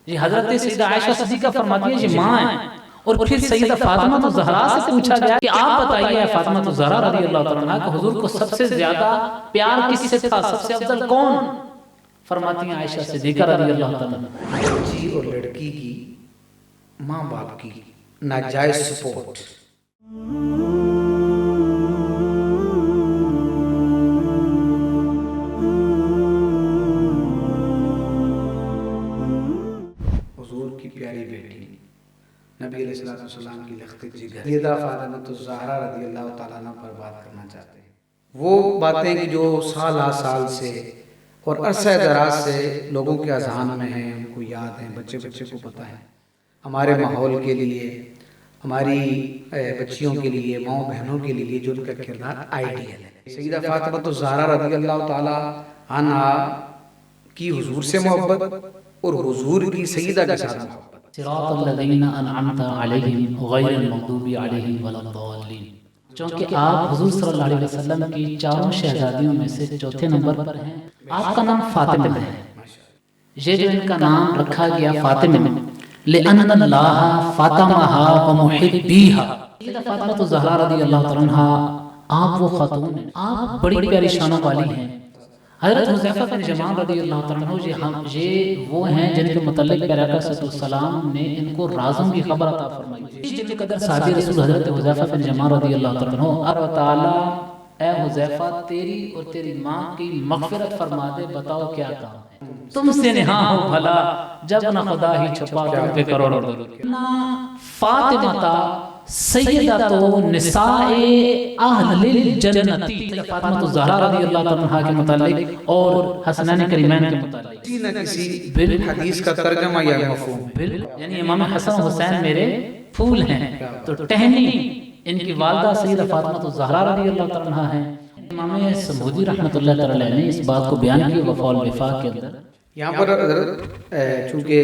یہ حضرت سیدہ عائشہ صدیقہ فرماتی ہے یہ ماں ہیں، اور پھر سیدہ فاطمہ الزہرا سے پوچھا گیا کہ آپ بتائیے فاطمہ الزہرا رضی اللہ تعالیٰ عنہا کہ حضور کو سب سے زیادہ پیار کس سے تھا، سب سے افضل کون؟ فرماتی ہیں عائشہ صدیقہ رضی اللہ تعالیٰ عنہا، بچی اور لڑکی کی ماں باپ کی ناجائز سپورٹ۔ حضور کی پیاری بیٹی نبی علیہ السلام کی لخت جگر سیدہ فاطمہ الزہرا رضی اللہ تعالیٰ عنہ پر بات کرنا چاہتے ہیں۔ وہ باتیں کہ جو سال آ سال سے اور عرصہ دراز سے لوگوں کے اذہان میں ہیں، ان کو یاد ہیں، بچے بچے کو پتہ ہے، ہمارے ماحول کے لیے، ہماری بچیوں کے لیے، ماؤں بہنوں کے لیے جو ان کا کردار آئیڈیل ہے۔ سیدہ فاطمہ الزہرا رضی اللہ تعالی عنہا کی حضور سے محبت اور حضور کی سیدہ کے ساتھ محبت۔ صراط الذین انعمت علیہم غیر المغضوب علیہم ولا الضالین، چونکہ آپ حضور صلی اللہ علیہ وسلم کی چاروں شہزادیوں میں سے چوتھے نمبر پر ہیں۔ آپ کا نام فاطمہ ہے، یہ جو ان کا نام رکھا گیا فاطمہ، لأن اللہ فاطمہا ومحبیہا، سیدہ فاطمہ الزہرا رضی اللہ تعالیٰ عنہا آپ وہ خاتون ہیں، آپ بڑی پیاری شانوں والی ہیں۔ حضرت حذیفہ بن یمان رضی اللہ تعالیٰ عنہ یہ وہ ہیں جن کے متعلق پیارے آقا صلی اللہ علیہ وسلم نے ان کو رازوں کی خبر عطا فرمائی۔ جن قدر صحابی رسول حضرت حذیفہ بن یمان رضی اللہ تعالیٰ عنہ، اور تعالیٰ اے حذیفہ تیری اور تیری ماں کی مغفرت فرما دے، بتاؤ کیا کام ہے تم سے نہاں ہو بھلا، جب نہ خدا ہی چھپا تم پہ کروڑوں درود۔ فاطمہ سیدۃ نساء اہل الجنت، فاطمہ الزہرا رضی اللہ عنہا کے متعلق اور حسنین کریمین کے متعلق کسی نہ کسی حدیث کا ترجمہ یا مفہوم، یعنی امام حسن و حسین میرے پھول ہیں، تو ٹہنی ان کی والدہ سیدہ فاطمہ الزہرا رضی اللہ تعالیٰ عنہا ہیں۔ امام سمودی رحمۃ اللہ تعالیٰ نے اس بات کو بیان کیا وفاء الوفاق کے اندر۔ یہاں پر حضرت چونکہ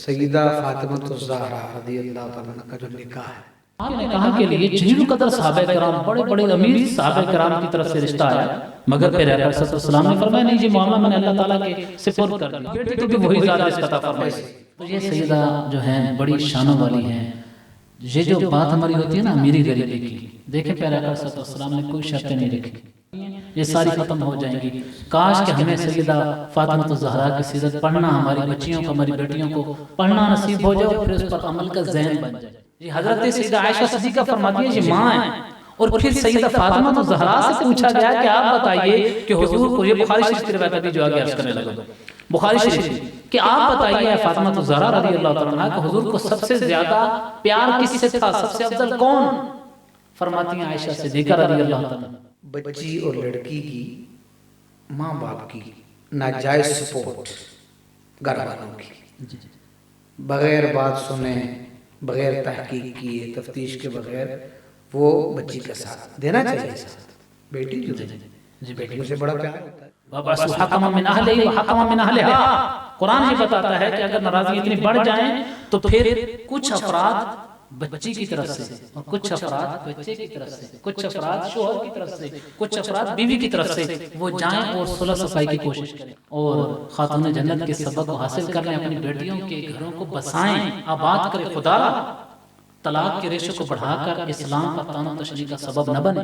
سیدہ فاطمہ الزہرا رضی اللہ تعالیٰ عنہ کا جو نکاح ہے، آپ نے کہا کہ لیے جلیل قدر صحابہ کرام، بڑے بڑے امیر صحابہ کرام کی طرف سے رشتہ آیا، مگر پھر آقا صلی اللہ علیہ وسلم نے فرمایا نہیں، یہ معاملہ میں نے اللہ تعالیٰ کے سپرد کر دیا، بیٹی تو بھی وہی ذات رزق عطا فرمائے۔ تو یہ سیدہ جو ہیں بڑی شانوں والی ہیں۔ یہ جو بات ہماری ہوتی ہے نا امیری غریبی کی، دیکھیں پیارے آقا صلی اللہ علیہ وسلم نے کوئی شرطیں نہیں رکھی، یہ ساری ختم ہو جائیں گی۔ کاش کہ ہمیں سیدہ فاطمہ الزہرا کی سیرت پڑھنا، ہماری بچیوں کو، ہماری بیٹیوں کو پڑھنا نصیب ہو جائے اور پھر اس پر عمل کا ذہن بن جائے۔ یہ حضرت سیدہ عائشہ صدیقہ فرماتی ہے یہ ماں ہیں، اور پھر سیدہ فاطمہ الزہرا سے پوچھا گیا کہ آپ بتائیے کہ حضور کو، یہ بخاری شریف کی روایت ابھی جو آگے عرض کرنے لگا، بخاری شریف، کہ آپ بتائیے فاطمہ الزہرا رضی اللہ تعالیٰ عنہا کہ حضور کو سب سے زیادہ پیار کس سے تھا، سب سے افضل کون؟ فرماتی ہیں عائشہ صدیقہ رضی اللہ تعالیٰ عنہا، بچی اور لڑکی کی ماں باپ کی ناجائز سپورٹ، گھر والوں کی بغیر بات سنے، بغیر تحقیق کیے، تفتیش کے بغیر وہ بچی کا ساتھ دینا چاہیے۔ ساتھ بیٹی جو ہے، بیٹیوں سے بڑا پیار ہوتا ہے۔ وَبَعْثُ حَكَمًا مِّنْ أَهْلِهِ وَحَكَمًا مِّنْ أَهْلِهَا، قرآن یہ بتاتا ہے کہ اگر ناراضی اتنی بڑھ جائیں تو پھر کچھ افراد بچی کی طرف سے اور کچھ افراد بچے کی طرف سے، کچھ افراد شوہر کی طرف سے، کچھ افراد بیوی کی طرف سے وہ جائیں اور صلح صفائی کی کوشش کریں اور خاتون جنت کے سبق کو حاصل کریں، اپنی بیٹیوں کے گھروں کو بسائیں، آباد کرے۔ خدا طلاق کے ریشے کو بڑھا کر اسلام کا تان و تشریح کا سبب نہ بنے۔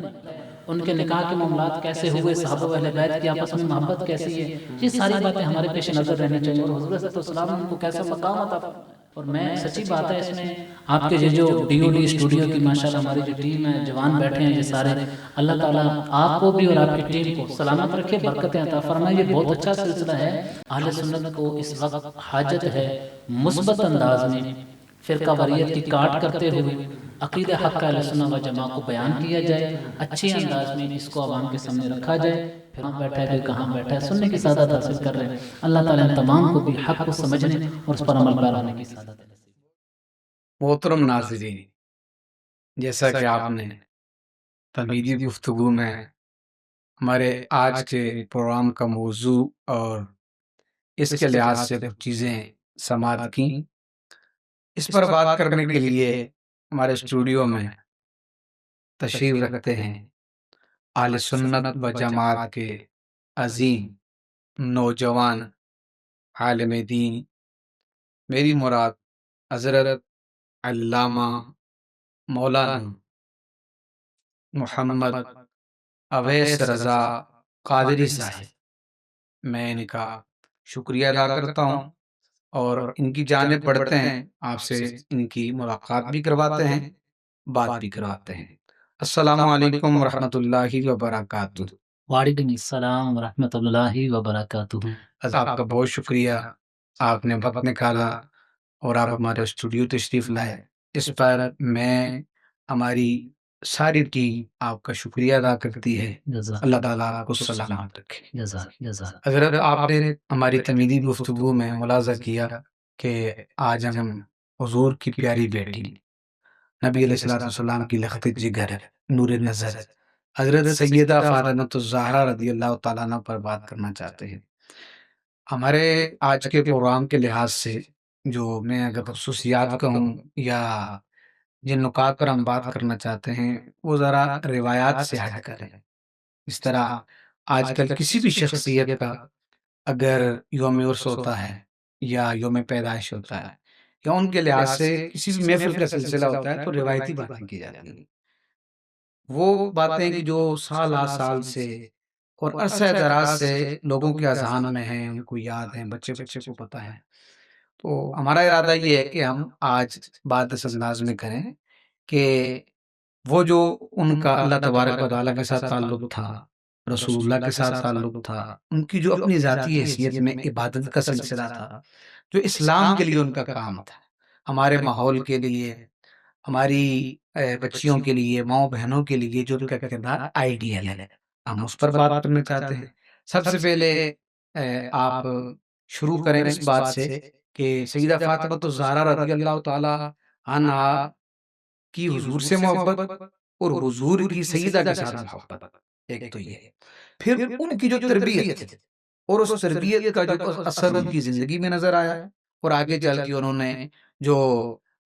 ان کے نکاح کے معاملات کیسے ہوئے، صحابہ و اہل بیت کی آپس میں محبت کیسی ہے، یہ ساری باتیں ہمارے پیش نظر رہنی چاہیے، اور حضور صلی اللہ علیہ وسلم نے ان کو کیسا مقام عطا فرمایا۔ اور میں سچی بات ہے، اس میں آپ کے یہ جو ڈی او ڈی اسٹوڈیو کی ماشاءاللہ ہماری جو ٹیم ہے، جوان بیٹھے ہیں یہ سارے، اللہ تعالیٰ آپ کو بھی اور آپ کی ٹیم کو سلامت رکھے، برکتیں عطا فرمائے۔ یہ بہت اچھا سلسلہ ہے، اہل سنت کو اس وقت حاجت ہے مثبت انداز میں فرقہ واریت کی کاٹ کرتے ہوئے عقیدہ حق اہل سنت و جماعت کو بیان کیا جائے، اچھے انداز میں اس کو عوام کے سامنے رکھا جائے۔ پھر کہاں بیٹھا ہے، پھر کہاں بیٹھا ہے، سننے کی سعادت حاصل کر رہے ہیں۔ اللہ تعالیٰ نے تمام کو بھی حق کو سمجھنے اور اس پر عمل پیرا ہونے کی سعادت ہے۔ محترم ناظرین، جیسا کہ آپ نے تمہیدی گفتگو میں ہمارے آج کے پروگرام کا موضوع اور اس کے لحاظ سے کچھ چیزیں سماعت کی، اس پر بات کرنے کے لیے ہمارے اسٹوڈیو میں تشریف رکھتے ہیں اہل سنت و جماعت کے عظیم نوجوان عالم دین میری مراد حضرت علامہ مولانا محمد اویس رضا قادری صاحب، میں ان کا شکریہ ادا کرتا ہوں اور ان کی جانب بڑھتے ہیں، آپ سے ان کی ملاقات بھی کرواتے ہیں، بات بھی کرواتے ہیں۔ السلام علیکم ورحمۃ اللہ وبرکاتہ۔ وعلیکم السلام ورحمۃ اللہ وبرکاتہ۔ آپ کا بہت شکریہ، آپ نے وقت نکالا اور آپ ہمارے اسٹوڈیو تشریف لائے۔ اس پر میں ہماری ساری ٹیم آپ کا شکریہ ادا کرتی ہے۔ اللہ تعالیٰ آپ کو سلامت رکھے۔ حضرت، آپ نے ہماری تمیدی گفتگو میں ملاحظہ کیا کہ آج ہم حضور کی پیاری بیٹی نبی علیہ الصلوۃ والسلام کی لخت جگر، نور نظر، حضرت سیدہ فاطمۃ الزہرا رضی اللہ تعالیٰ عنہ پر بات کرنا چاہتے ہیں۔ ہمارے آج کے پروگرام کے لحاظ سے جو میں اگر خصوصیات کہوں یا جن نکات پر ہم بات کرنا چاہتے ہیں وہ ذرا روایات سے ہٹ کر ہے۔ اس طرح آج کل کسی بھی شخصیت کا اگر یوم عرس ہوتا ہے یا یوم پیدائش ہوتا ہے یا ان کے لحاظ سے کسی بھی محفل کا سلسلہ ہوتا ہے تو روایتی باتیں کی جاتی ہیں، وہ باتیں کہ جو سال آ سال سے اور عرصہ دراز سے لوگوں کے اذہان میں ہیں، ان کو یاد ہیں، بچے بچے کو پتہ ہے۔ تو ہمارا ارادہ یہ ہے کہ ہم آج بات اس انداز میں کریں کہ وہ جو ان کا اللہ تبارک و تعالیٰ کے ساتھ تعلق تھا، رسول اللہ کے ساتھ تعلق تھا، ان کی جو اپنی ذاتی حیثیت میں عبادت کا سلسلہ تھا، جو اسلام کے لیے ان کا کام تھا، ہمارے ماحول کے لیے، ہماری بچیوں کے لیے، ماؤں بہنوں کے لیے جو ان کا کردار آئیڈیل ہے، ہم اس پر بات کرنا چاہتے ہیں۔ سب سے پہلے آپ شروع کریں اس بات سے کہ سیدہ فاطمۃ الزہرا رضی اللہ تعالی عنہا کی حضور سے محبت اور حضور کی سیدہ کے ساتھ محبت، ایک تو یہ ہے۔ پھر ان کی جو تربیت اور اس تربیت کا جو اثر ان کی زندگی میں نظر آیا اور آگے چل کے انہوں نے جو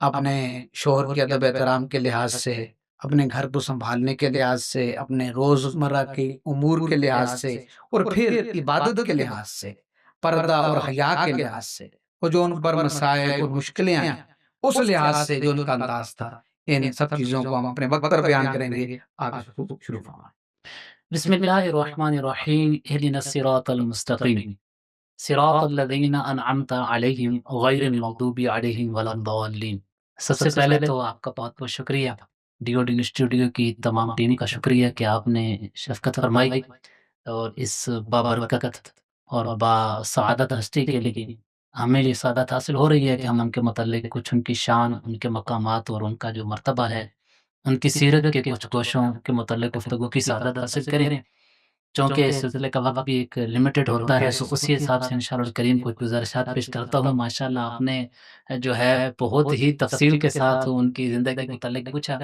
اپنے شوہر کے ادب احترام کے لحاظ سے، اپنے گھر کو سنبھالنے کے لحاظ سے، اپنے روزمرہ کے امور کے لحاظ سے اور پھر عبادت کے لحاظ سے، پردہ اور حیا کے لحاظ سے، اور جو ان پر مسائل اور مشکلیں آئیں اس لحاظ سے جو ان کا انداز تھا، ان سب چیزوں کو ہم اپنے وقت پر بیان کریں گے۔ آپ شروع فرمائیں۔ بسم اللہ الرحمن الرحیم، اہدنا الصراط المستقیم صراط الذین انعمت علیہم غیر المغضوب علیہم ولا الضالین۔ سب سے پہلے تو آپ کا بہت بہت شکریہ، ڈیو ڈی اسٹوڈیو کی تمام ٹیم کا شکریہ کہ آپ نے شفقت فرمائی اور اس بابرکت اور با سعادت ہستی کے لیے ہمیں یہ سعادت حاصل ہو رہی ہے کہ ہم ان کے متعلق کچھ ان کی شان، ان کے مقامات اور ان کا جو مرتبہ ہے، ان کی سیرت کے کچھ گوشوں کے متعلق گفتگو کی سعادت حاصل کریں۔ چونکہ اس سلسلے کا وقت بھی ایک لمیٹڈ ہوتا ہے، تو اسی حساب سے انشاءاللہ الکریم کوئی گزارشات پیش کرتا ہوں۔ ماشاءاللہ آپ نے جو ہے بہت ہی تفصیل کے ساتھ ان کی زندگی کے متعلق پوچھا۔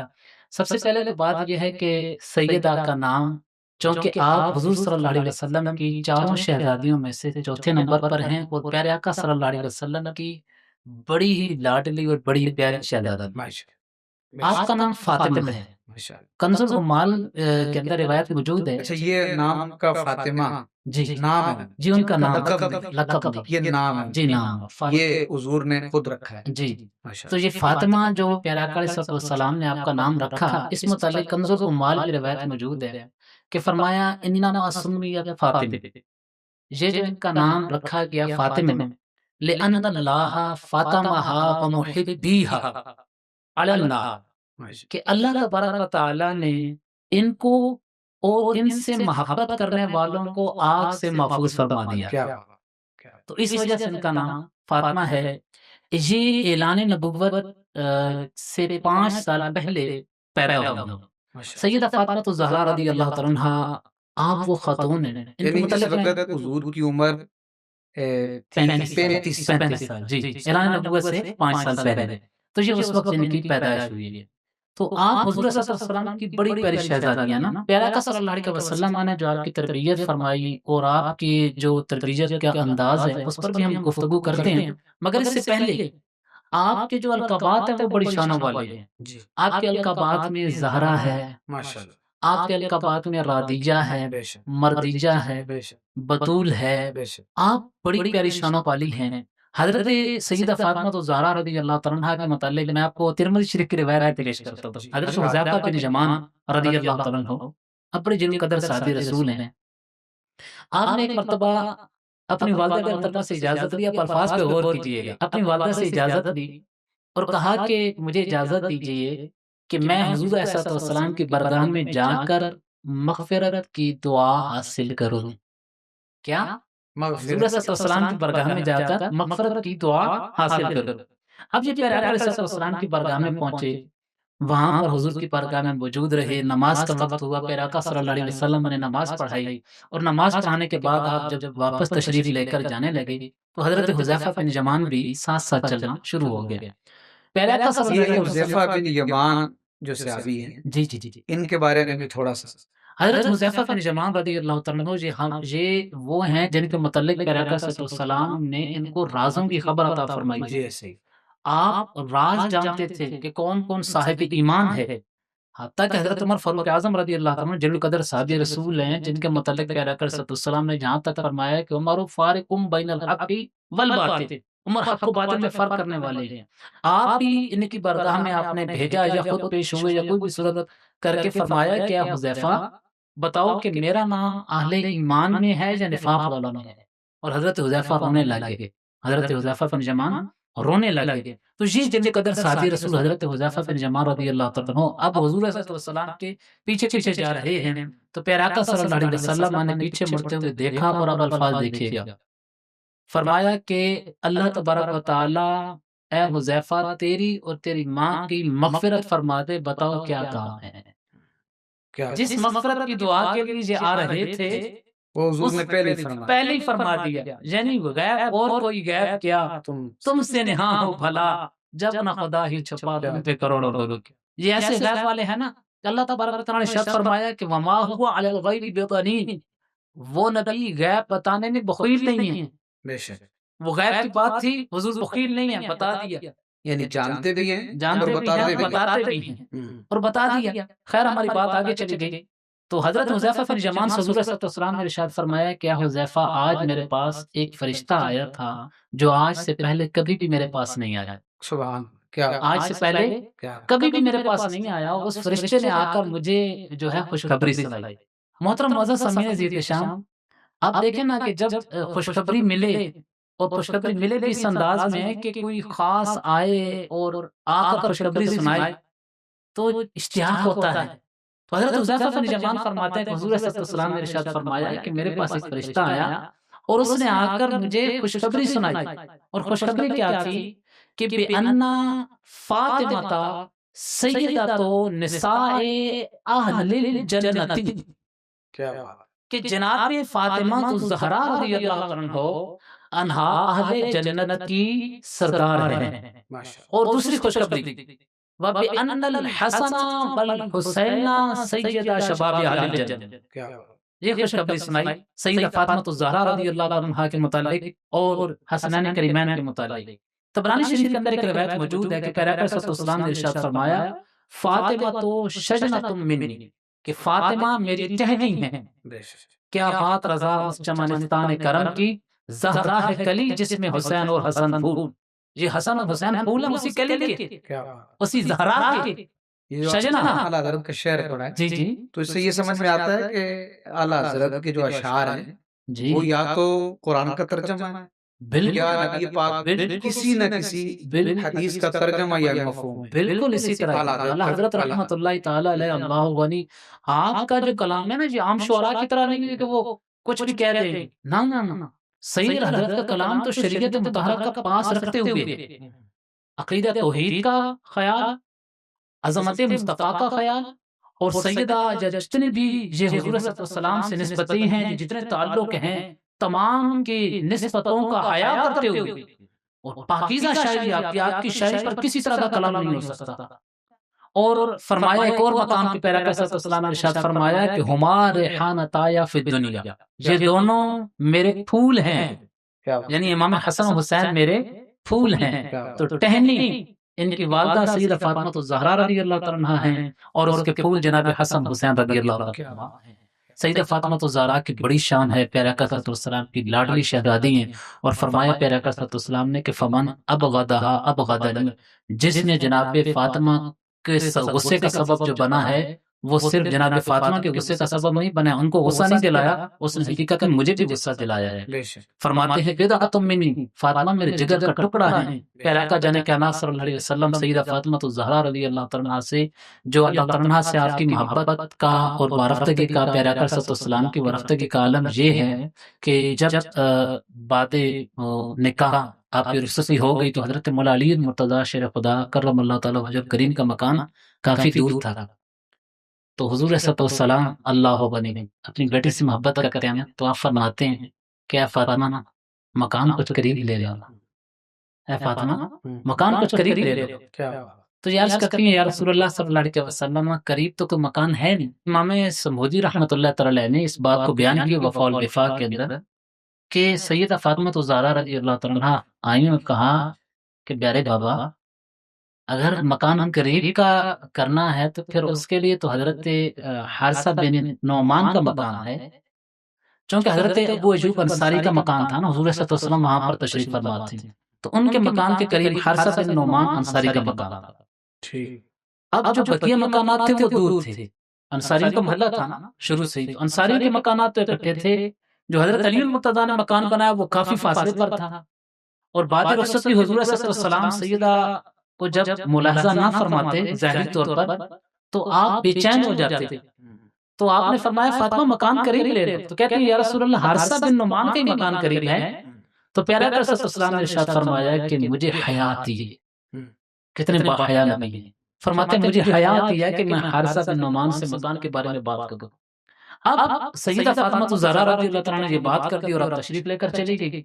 سب سے پہلے تو بات یہ ہے کہ سیدہ کا نام، چونکہ آپ حضور صلی اللہ علیہ وسلم کی چاروں شہزادیوں میں سے چوتھے نمبر پر ہیں اور پیارے آقا صلی اللہ علیہ وسلم کی بڑی ہی لاڈلی اور بڑی ہی پیاری شہزادی، آپ کا نام فاطمہ ہے۔ کنز العمال کے اندر روایت موجود ہے۔ اچھا، یہ نام کا فاطمہ جی نام ہے؟ جی ان کا نام لقب یہ نام ہے؟ جی نام یہ حضور نے خود رکھا ہے؟ جی۔ تو یہ فاطمہ جو پیارے آقا علیہ السلام نے آپ کا نام رکھا، اس متعلق کنز العمال کی روایت موجود ہے کہ فرمایا انما سمیت فاطمہ، یہ جو ان کا نام رکھا گیا فاطمہ، لأن اللہ فاطمہا ومحبیہا علی النار، کہ اللہ تبارک و تعالیٰ نے ان کو اور ان سے محبت کرنے والوں کو آگ سے محفوظ فرما دیا، تو اس وجہ سے ان کا نام فاطمہ ہے۔ یہ اعلان نبوت سے 5 سال پہلے پیدا ہوئی سیدہ فاطمہ الزہرا رضی اللہ تعالیٰ عنہا۔ آپ وہ خاتون ہیں، ان کے متعلق حضور کی عمر 35 سال، جی اعلان نبوت سے 5 سال پہلے، تو یہ اس وقت ان کی پیدائش ہوئی ہے۔ تو آپ حضور صلی اللہ علیہ وسلم کی بڑی پیاری شہزادی ہیں نا، پیارے آقا صلی اللہ علیہ وسلم نے جو آپ کی تربیت فرمائی اور آپ کی جو تربیت کا انداز ہے اس پر بھی ہم گفتگو کرتے ہیں، مگر اس سے پہلے آپ کے جو القابات ہیں وہ بڑی شانوں والے ہیں۔ آپ کے القابات میں زہرا ہے، ماشاءاللہ، آپ کے القابات میں رادیجہ ہے، مردیجہ ہے، بطول ہے، آپ بڑی پیاری شانوں والی ہیں۔ حضرت سیدہ فاطمہ الزہرا رضی اللہ تعالیٰ عنہا کے متعلق میں آپ کو ترمذی شریف کی روایت پیش کرتا ہوں. حضرت حذیفہ بن یمان رضی اللہ تعالیٰ عنہ اب بڑے جلیل قدر صحابی رسول ہیں. آپ نے ایک مرتبہ اپنی والدہ کے طرف سے اجازت لی. آپ الفاظ پہ غور کیجیے گا. اپنی والدہ سے اجازت لی اور کہا کہ مجھے اجازت دیجیے کہ میں حضور علیہ السلام کی بارگاہ میں جا کر مغفرت کی دعا حاصل کروں. کیا؟ حضور علیہ السلام کی بارگاہ میں جا کر مغفرت کی دعا حاصل کروں. اب یہ پیارے آقا علیہ السلام کی بارگاہ میں پہنچے، وہاں پر حضور کی بارگاہ میں موجود رہے. نماز کا وقت ہوا، پیارے آقا صلی اللہ علیہ وسلم نے نماز پڑھائی اور نماز پڑھانے کے بعد آپ جب واپس تشریف لے کر جانے لگے تو حضرت حذیفہ بن یمان بھی ساتھ ساتھ چلنا شروع ہو گیا. پیارے آقا صلی اللہ علیہ وسلم حذیفہ بن یمان جو صحابی ہیں، جی جی جی ان کے بارے میں بھی تھوڑا سا. حضرت حذیفہ بن یمان رضی اللہ تعالیٰ عنہ یہ وہ ہیں جن کے متعلق پیارے آقا صلی اللہ علیہ وسلم نے ان کو رازوں کی خبر عطا فرمائی. جی ایسے ہی آپ راز جانتے تھے کہ کون کون صاحب ایمان ہے. حتیٰ کہ حضرت عمر فاروق اعظم رضی اللہ عنہ جلیل قدر صحابی رسول ہیں جن کے متعلق پیارے آقا صلی اللہ علیہ وسلم نے جہاں تک فرمایا کہ عمر فارقم بین الحق والباطل، عمر حق و باطل میں فرق کرنے والے ہیں. آپ بھی ان کی بارگاہ میں آپ نے بھیجا یا خود پیش ہوئے یا کوئی بھی صورت کر کے فرمایا کہ اے حذیفہ بتاؤ کہ میرا نام اہل ایمان میں ہے یا نفاق والوں میں ہے. اور حضرت حذیفہ رونے لگے. حضرت حذیفہ بن یمان رونے لگے. تو یہ جلیل قدر صحابی رسول حضرت حذیفہ بن یمان رضی اللہ تعالیٰ عنہ اب حضور صلی اللہ علیہ وسلم کے پیچھے پیچھے جا رہے ہیں. تو پیارے آقا صلی اللہ علیہ وسلم نے پیچھے مڑتے ہوئے دیکھا اور اب الفاظ دیکھیے گا. فرمایا کہ اللہ تبارک و تعالیٰ اے حذیفہ تیری اور تیری ماں کی مغفرت فرما دے، بتاؤ کیا کام ہے. جس مغفرت کی دعا کے لیے یہ آ رہے تھے وہ حضور نے پہلے ہی فرما دیا. یعنی غیب اور کوئی غیب کیا تم سے نہاں ہو بھلا، جب نہ خدا ہی چھپا تم پہ کروڑوں لوگ. یہ ایسے غیب والے ہیں نا کہ اللہ تبارک و تعالیٰ نے شرط فرمایا کہ وما هو علی الغیب بضنین، وہ نبی غیب بتانے میں بخیل نہیں ہے. بے شک وہ غیب کی بات تھی، حضور بخیل نہیں ہے، بتا دیا. یعنی جانتے بھی ہیں جانتے اور بھی ہیں، بتاتے بھی ہیں اور بتا دیا. خیر ہماری بات آگے چلی گئی. تو حضرت حذیفہ بن یمان سے حضور صلی اللہ علیہ وسلم نے ارشاد فرمایا کہ حذیفہ آج میرے پاس ایک فرشتہ آیا تھا جو آج سے پہلے کبھی بھی میرے پاس نہیں آیا. سبحان کیا آج سے پہلے کبھی بھی میرے پاس نہیں آیا. اس فرشتے نے آ کر مجھے جو ہے خوشخبری سنائی. محترم معزز سامعین عزیز الشان، آپ دیکھیں نا کہ جب خوشخبری ملے اور خوشخبری ملے بھی اس انداز میں کہ کوئی خاص آئے اور آ کر خوشخبری سنائے تو اشتیاق ہوتا ہے. تو حضرت حذیفہ بن یمان فرماتے ہیں کہ حضور صلی اللہ علیہ وسلم نے ارشاد فرمایا کہ میرے پاس ایک فرشتہ آیا اور اس نے آ کر مجھے خوشخبری سنائی. اور خوشخبری کیا تھی کہ بِأَنَّ فاطمہ سیدۃ نساء اہل الجنت، کہ جناب فاطمہ الزہرا رضی اللہ عنہا اہل جنت کی سردار ہیں. اور دوسری خوشخبری وَبِأَنَّ الْحَسَنَ وَالْحُسَيْنَ سَيِّدَ شَبَابِ أَهْلِ الْجَنَّةِ، یہ خوشخبری سنائی سیدہ فاطمہ الزہرا رضی اللہ عنہا کے متعلق اور حسنین کریمین کے متعلق. طبرانی شریف کے اندر ایک روایت موجود ہے کہ پیارے آقا صلی اللہ علیہ وسلم نے ارشاد فرمایا فاطمہ تو شجنۃ منی، کہ فاطمہ میری ٹہنی ہے. کیا بات رضا اس چمنستان کرم کی، زہرا ہے کلی جس میں حسین اور حسن پھول. یہ حسن اور حسین پھول ہیں اسی کلی کے، اسی زہرا کے. شجنہ اعلیٰ حضرت کا شعر پڑھا ہے جی جی، تو اس سے یہ سمجھ میں آتا ہے کہ اعلیٰ حضرت کے جو اشعار ہیں جی وہ یا تو قرآن کا ترجمہ ہے یا نبی پاک کسی نہ کسی حدیث کا ترجمہ یا مفہوم ہے. بالکل اسی طرح اعلیٰ حضرت رحمۃ اللہ تعالی علیہ اللہ غنی. آپ کا جو کلام ہے نا جی عام شعراء کی طرح نہیں ہے کہ وہ کچھ بھی کہہ رہے ہیں. نہ نہ نہ، سید حضرت کا کلام تو شریعت مطہرہ کا پاس رکھتے ہوئے عقیدہ توحید کا خیال، عظمت مصطفیٰ کا خیال، اور سیدہ جتنے بھی یہ حضور صلی اللہ علیہ وسلم سے نسبتیں ہیں، جتنے تعلق ہیں، تمام کی نسبتوں کا حیا کرتے ہوئے اور پاکیزہ شاعری آپ کی شاعری پر کسی طرح کا کلام نہیں ہو سکتا. اور فرمایا ایک اور مقام پہ پیارے آقا صلی اللہ علیہ وسلم نے ارشاد فرمایا کہ ہما ریحانتایا فی الدنیا، یہ دونوں میرے پھول ہیں. یعنی امام حسن و حسین میرے پھول ہیں. تو ٹہنی ان کی والدہ سیدہ فاطمہ الزہرا رضی اللہ تعالیٰ عنہا ہیں اور اس کے پھول جناب حسن حسین رضی اللہ عنہ ہیں. سیدہ فاطمہ الزہرا کی بڑی شان ہے، پیارے آقا صلی اللہ علیہ وسلم کی لاڈلی شہزادی ہیں، اور فرمایا پیارے آقا صلی اللہ علیہ وسلم نے کہ فمن ابغضھا ابغضنی، جس نے جناب فاطمہ کے غصے کا سبب جو بنا ہے وہ صرف جناب فاطمہ کے غصے کا سبب نہیں بنا، ان کو غصہ نہیں دلایا، اس نے حقیقت میں مجھے بھی غصہ دلایا ہے۔ فرماتے ہیں بضعۃ منی، فاطمہ میرے جگر کا ٹکڑا ہے۔ پیارے آقا جان کائنات صلی اللہ علیہ وسلم سیدہ فاطمہ الزہرا رضی اللہ تعالیٰ عنہا سے جو اللہ تعالیٰ عنہا سے آپ کی محبت کا اور وارفتگی کا، پیارے آقا صلی اللہ علیہ وسلم کی وارفتگی کا عالم یہ ہے کہ جب بعد نکاح آپ کی رخصتی ہو گئی تو حضرت مولا علی مرتضیٰ شیر خدا کرم اللہ تعالیٰ وجہ کریم کا مکان کافی دور تھا، تو حضور صلی اللہ علیہ وسلم اللہ بنی اپنی بیٹی سے محبت کرتے ہیں تو آپ فرماتے ہیں کہ اے فاطمہ مکان کچھ قریب لے لو، اے فاطمہ مکان کچھ قریب لے لو۔ تو یہ عرض کرتی ہیں یا رسول اللہ صلی اللہ علیہ وسلم قریب تو کوئی مکان ہے نہیں۔ امام سمودی رحمۃ اللہ تعالی نے اس بات کو بیان کیا وفاء الوفاء کے اندر کہ سیدہ فاطمہ الزہرا رضی اللہ تعالیٰ عنہا آئیں اور کہا کہ پیارے بابا اگر مکان ہم قریب کا کرنا ہے تو پھر اس کے لیے تو حضرت حارثہ بن نعمان کا مکان ہے، چونکہ حضرت ابو ایوب انصاری کا مکان تھا نا، حضور صلی اللہ علیہ وسلم وہاں پر تشریف فرما تھے، تو ان کے مکان کے قریب حارثہ بن نعمان انصاری کا مکان تھا۔ اب جو بقیہ مکانات تھے وہ دور تھے، انصاری کا محلہ تھا نا شروع سے ہی، تو انصاری کے مکانات تو اکٹھے تھے، جو حضرت علی المرتضیٰ نے مکان بنایا وہ کافی فاصلے پر تھا، اور بعد رخصتی حضور صلی اللہ علیہ وسلم سیدہ کو جب ملاحظہ نہ فرماتے ظاہری طور پر تو آپ بے چین ہو جاتے، تو آپ نے فرمایا فاطمہ مکان قریب لے رہے، تو کہتے ہیں یا رسول اللہ حارثہ بن نعمان کا ہی مکان قریب ہے، تو پیارے آقا صلی اللہ علیہ وسلم نے ارشاد فرمایا کہ مجھے حیا آتی ہے، کتنے با حیا نبی ہیں، فرماتے ہیں مجھے حیا آتی ہے کہ میں حارثہ بن نعمان سے مکان کے بارے میں بات کروں۔ اب سیدہ فاطمہ الزہرا رضی اللہ تعالیٰ نے یہ بات کر دی اور اب تشریف لے کر چلی گئی۔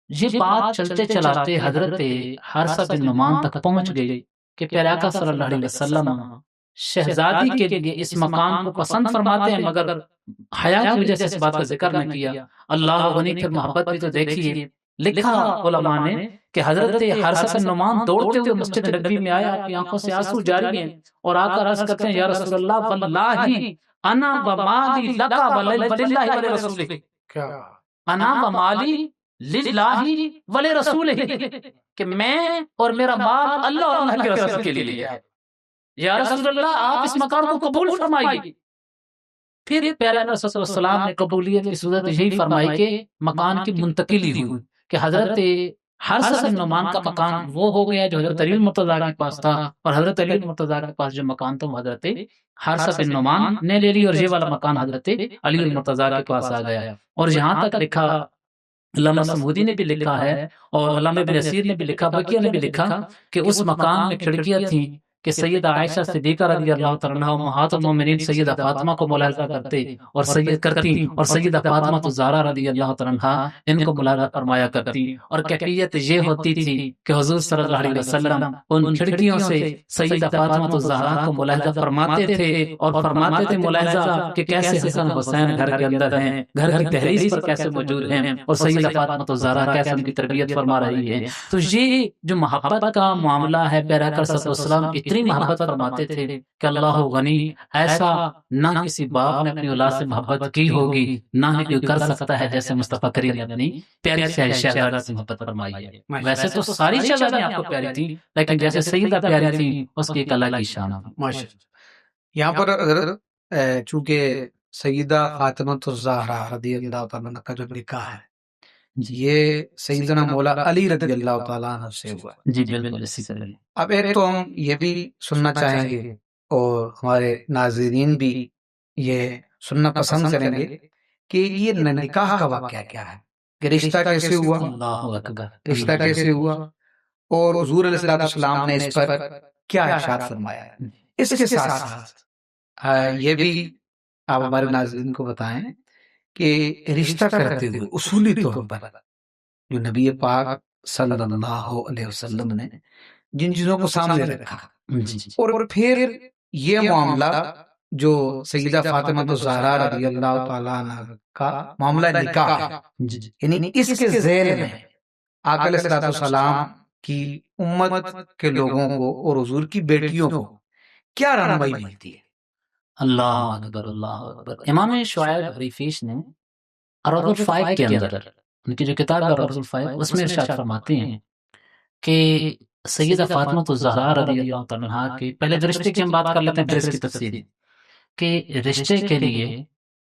یہ بات چلتے چلاتے حضرت حارثہ بن نعمان تک پہنچ گئی کہ پیارے آقا صلی اللہ علیہ وسلم شہزادی کے لیے اس مکان کو پسند فرماتے ہیں، مگر حیا کی وجہ سے اس بات کا ذکر نہ کیا۔ اللہ غنی پھر محبت بھی تو دیکھیے، لکھا علماء نے کہ حضرت حارثہ بن نعمان دوڑتے ہوئے مسجد نبوی میں آیا، آپ کی آنکھوں سے آنسو جاری ہیں، اور آ کر عرض کرتے ہیں یا رسول اللہ واللہ انا ومالی لک وللہ ولرسولہ، انا ومالی للہ ولرسولہ، کہ میں اور میرا مال اللہ اور اللہ کے رسول کے لیے ہے، یا رسول اللہ آپ اس مکان کو قبول فرمائیے۔ پھر پیارے آقا صلی اللہ علیہ وسلم نے قبولیت کی صورت یہی فرمائی کہ مکان کی منتقلی ہوئی کہ حضرت حارثہ بن نعمان کا مکان وہ ہو گیا جو حضرت علی المرتضیٰ کے پاس تھا، اور حضرت علی المرتضیٰ کے پاس جو مکان تھا وہ حضرت حارثہ بن نعمان نے لے لی، اور یہ والا مکان حضرت علی المرتضیٰ کے پاس آ گیا۔ اور یہاں تک لکھا علامہ سمودی نے بھی لکھا ہے اور علامہ ابن اسیر نے بھی لکھا، بقیہ نے بھی لکھا کہ اس مکان میں کھڑکیاں تھیں کہ سیدہ عائشہ صدیقہ رضی اللہ تعالیٰ عنہا امہات المومنین سیدہ فاطمہ کو ملاحظہ کرتے اور سیدہ فاطمہ الزہرا رضی اللہ تعالیٰ عنہا ان کو ملاحظہ فرمایا کرتی، اور کیفیت یہ ہوتی تھی کہ حضور صلی اللہ علیہ وسلم ان کھڑکیوں سے سیدہ فاطمہ الزہرا کو ملاحظہ فرماتے تھے، اور فرماتے تھے ملاحظہ کہ کیسے حسن حسین گھر کے اندر ہیں، گھر کی دہلیز پر کیسے موجود ہیں، اور سیدہ فاطمہ الزہرا کیسے ان کی تربیت فرما رہی ہے۔ تو یہ جو محبت کا معاملہ ہے، پیارے آقا صلی اللہ علیہ وسلم اتنی محبت فرماتے تھے کہ اللہ غنی ایسا نہ کسی باپ نے اپنی اولاد سے محبت کی ہوگی، نہ ہی کوئی کر سکتا ہے جیسے مصطفیٰ کریم نے اپنی پیاری شہزادہ سے محبت فرمائی ہے۔ ویسے تو ساری شہزادیاں آپ کو پیاری تھیں، لیکن جیسے سیدہ پیاری تھیں اس کی ایک الگ ہی شان ہے۔ ماشاءاللہ۔ یہاں پر اگر چونکہ سیدہ فاطمہ الزہرا رضی اللہ تعالیٰ عنہ کا جو نکاح ہے یہ سیدنا مولا علی رضی اللہ تعالیٰ عنہ سے ہوا۔ جی بالکل اسی طرح۔ اب ایک تو ہم یہ بھی سننا چاہیں گے اور ہمارے ناظرین بھی یہ سننا پسند کریں گے کہ یہ نکاح کا واقعہ کیا ہے، کہ رشتہ کیسے ہوا، اللہ اکبر، رشتہ کیسے ہوا، اور حضور علیہ السلام نے اس پر کیا ارشاد فرمایا ہے۔ اس کے ساتھ ساتھ یہ بھی آپ ہمارے ناظرین کو بتائیں کہ رشتہ کرتے ہوئے اصولی طور پر جو نبی پاک صلی اللہ علیہ وسلم نے جن چیزوں کو سامنے رکھا، اور پھر یہ معاملہ جو سیدہ فاطمہ الزہرا رضی اللہ تعالیٰ عنہ کا معاملہ نکاح ہے، یعنی اس کے ذیل میں آقا علیہ السلام کی امت کے لوگوں کو اور حضور کی بیٹیوں کو کیا رہنمائی ملتی ہے۔ اللہ اکبر اللہ اکبر۔ امام شعیب ریفیش نے روض الفائق کے اندر، ان کی جو کتاب ہے روض الفائق، اس میں ارشاد فرماتے ہیں کہ سیدہ فاطمہ الزہرا رضی اللہ تعالیٰ عنہا کے، پہلے رشتے کی ہم بات کر لیتے ہیں پھر اس کی تفصیل، کہ رشتے کے لیے،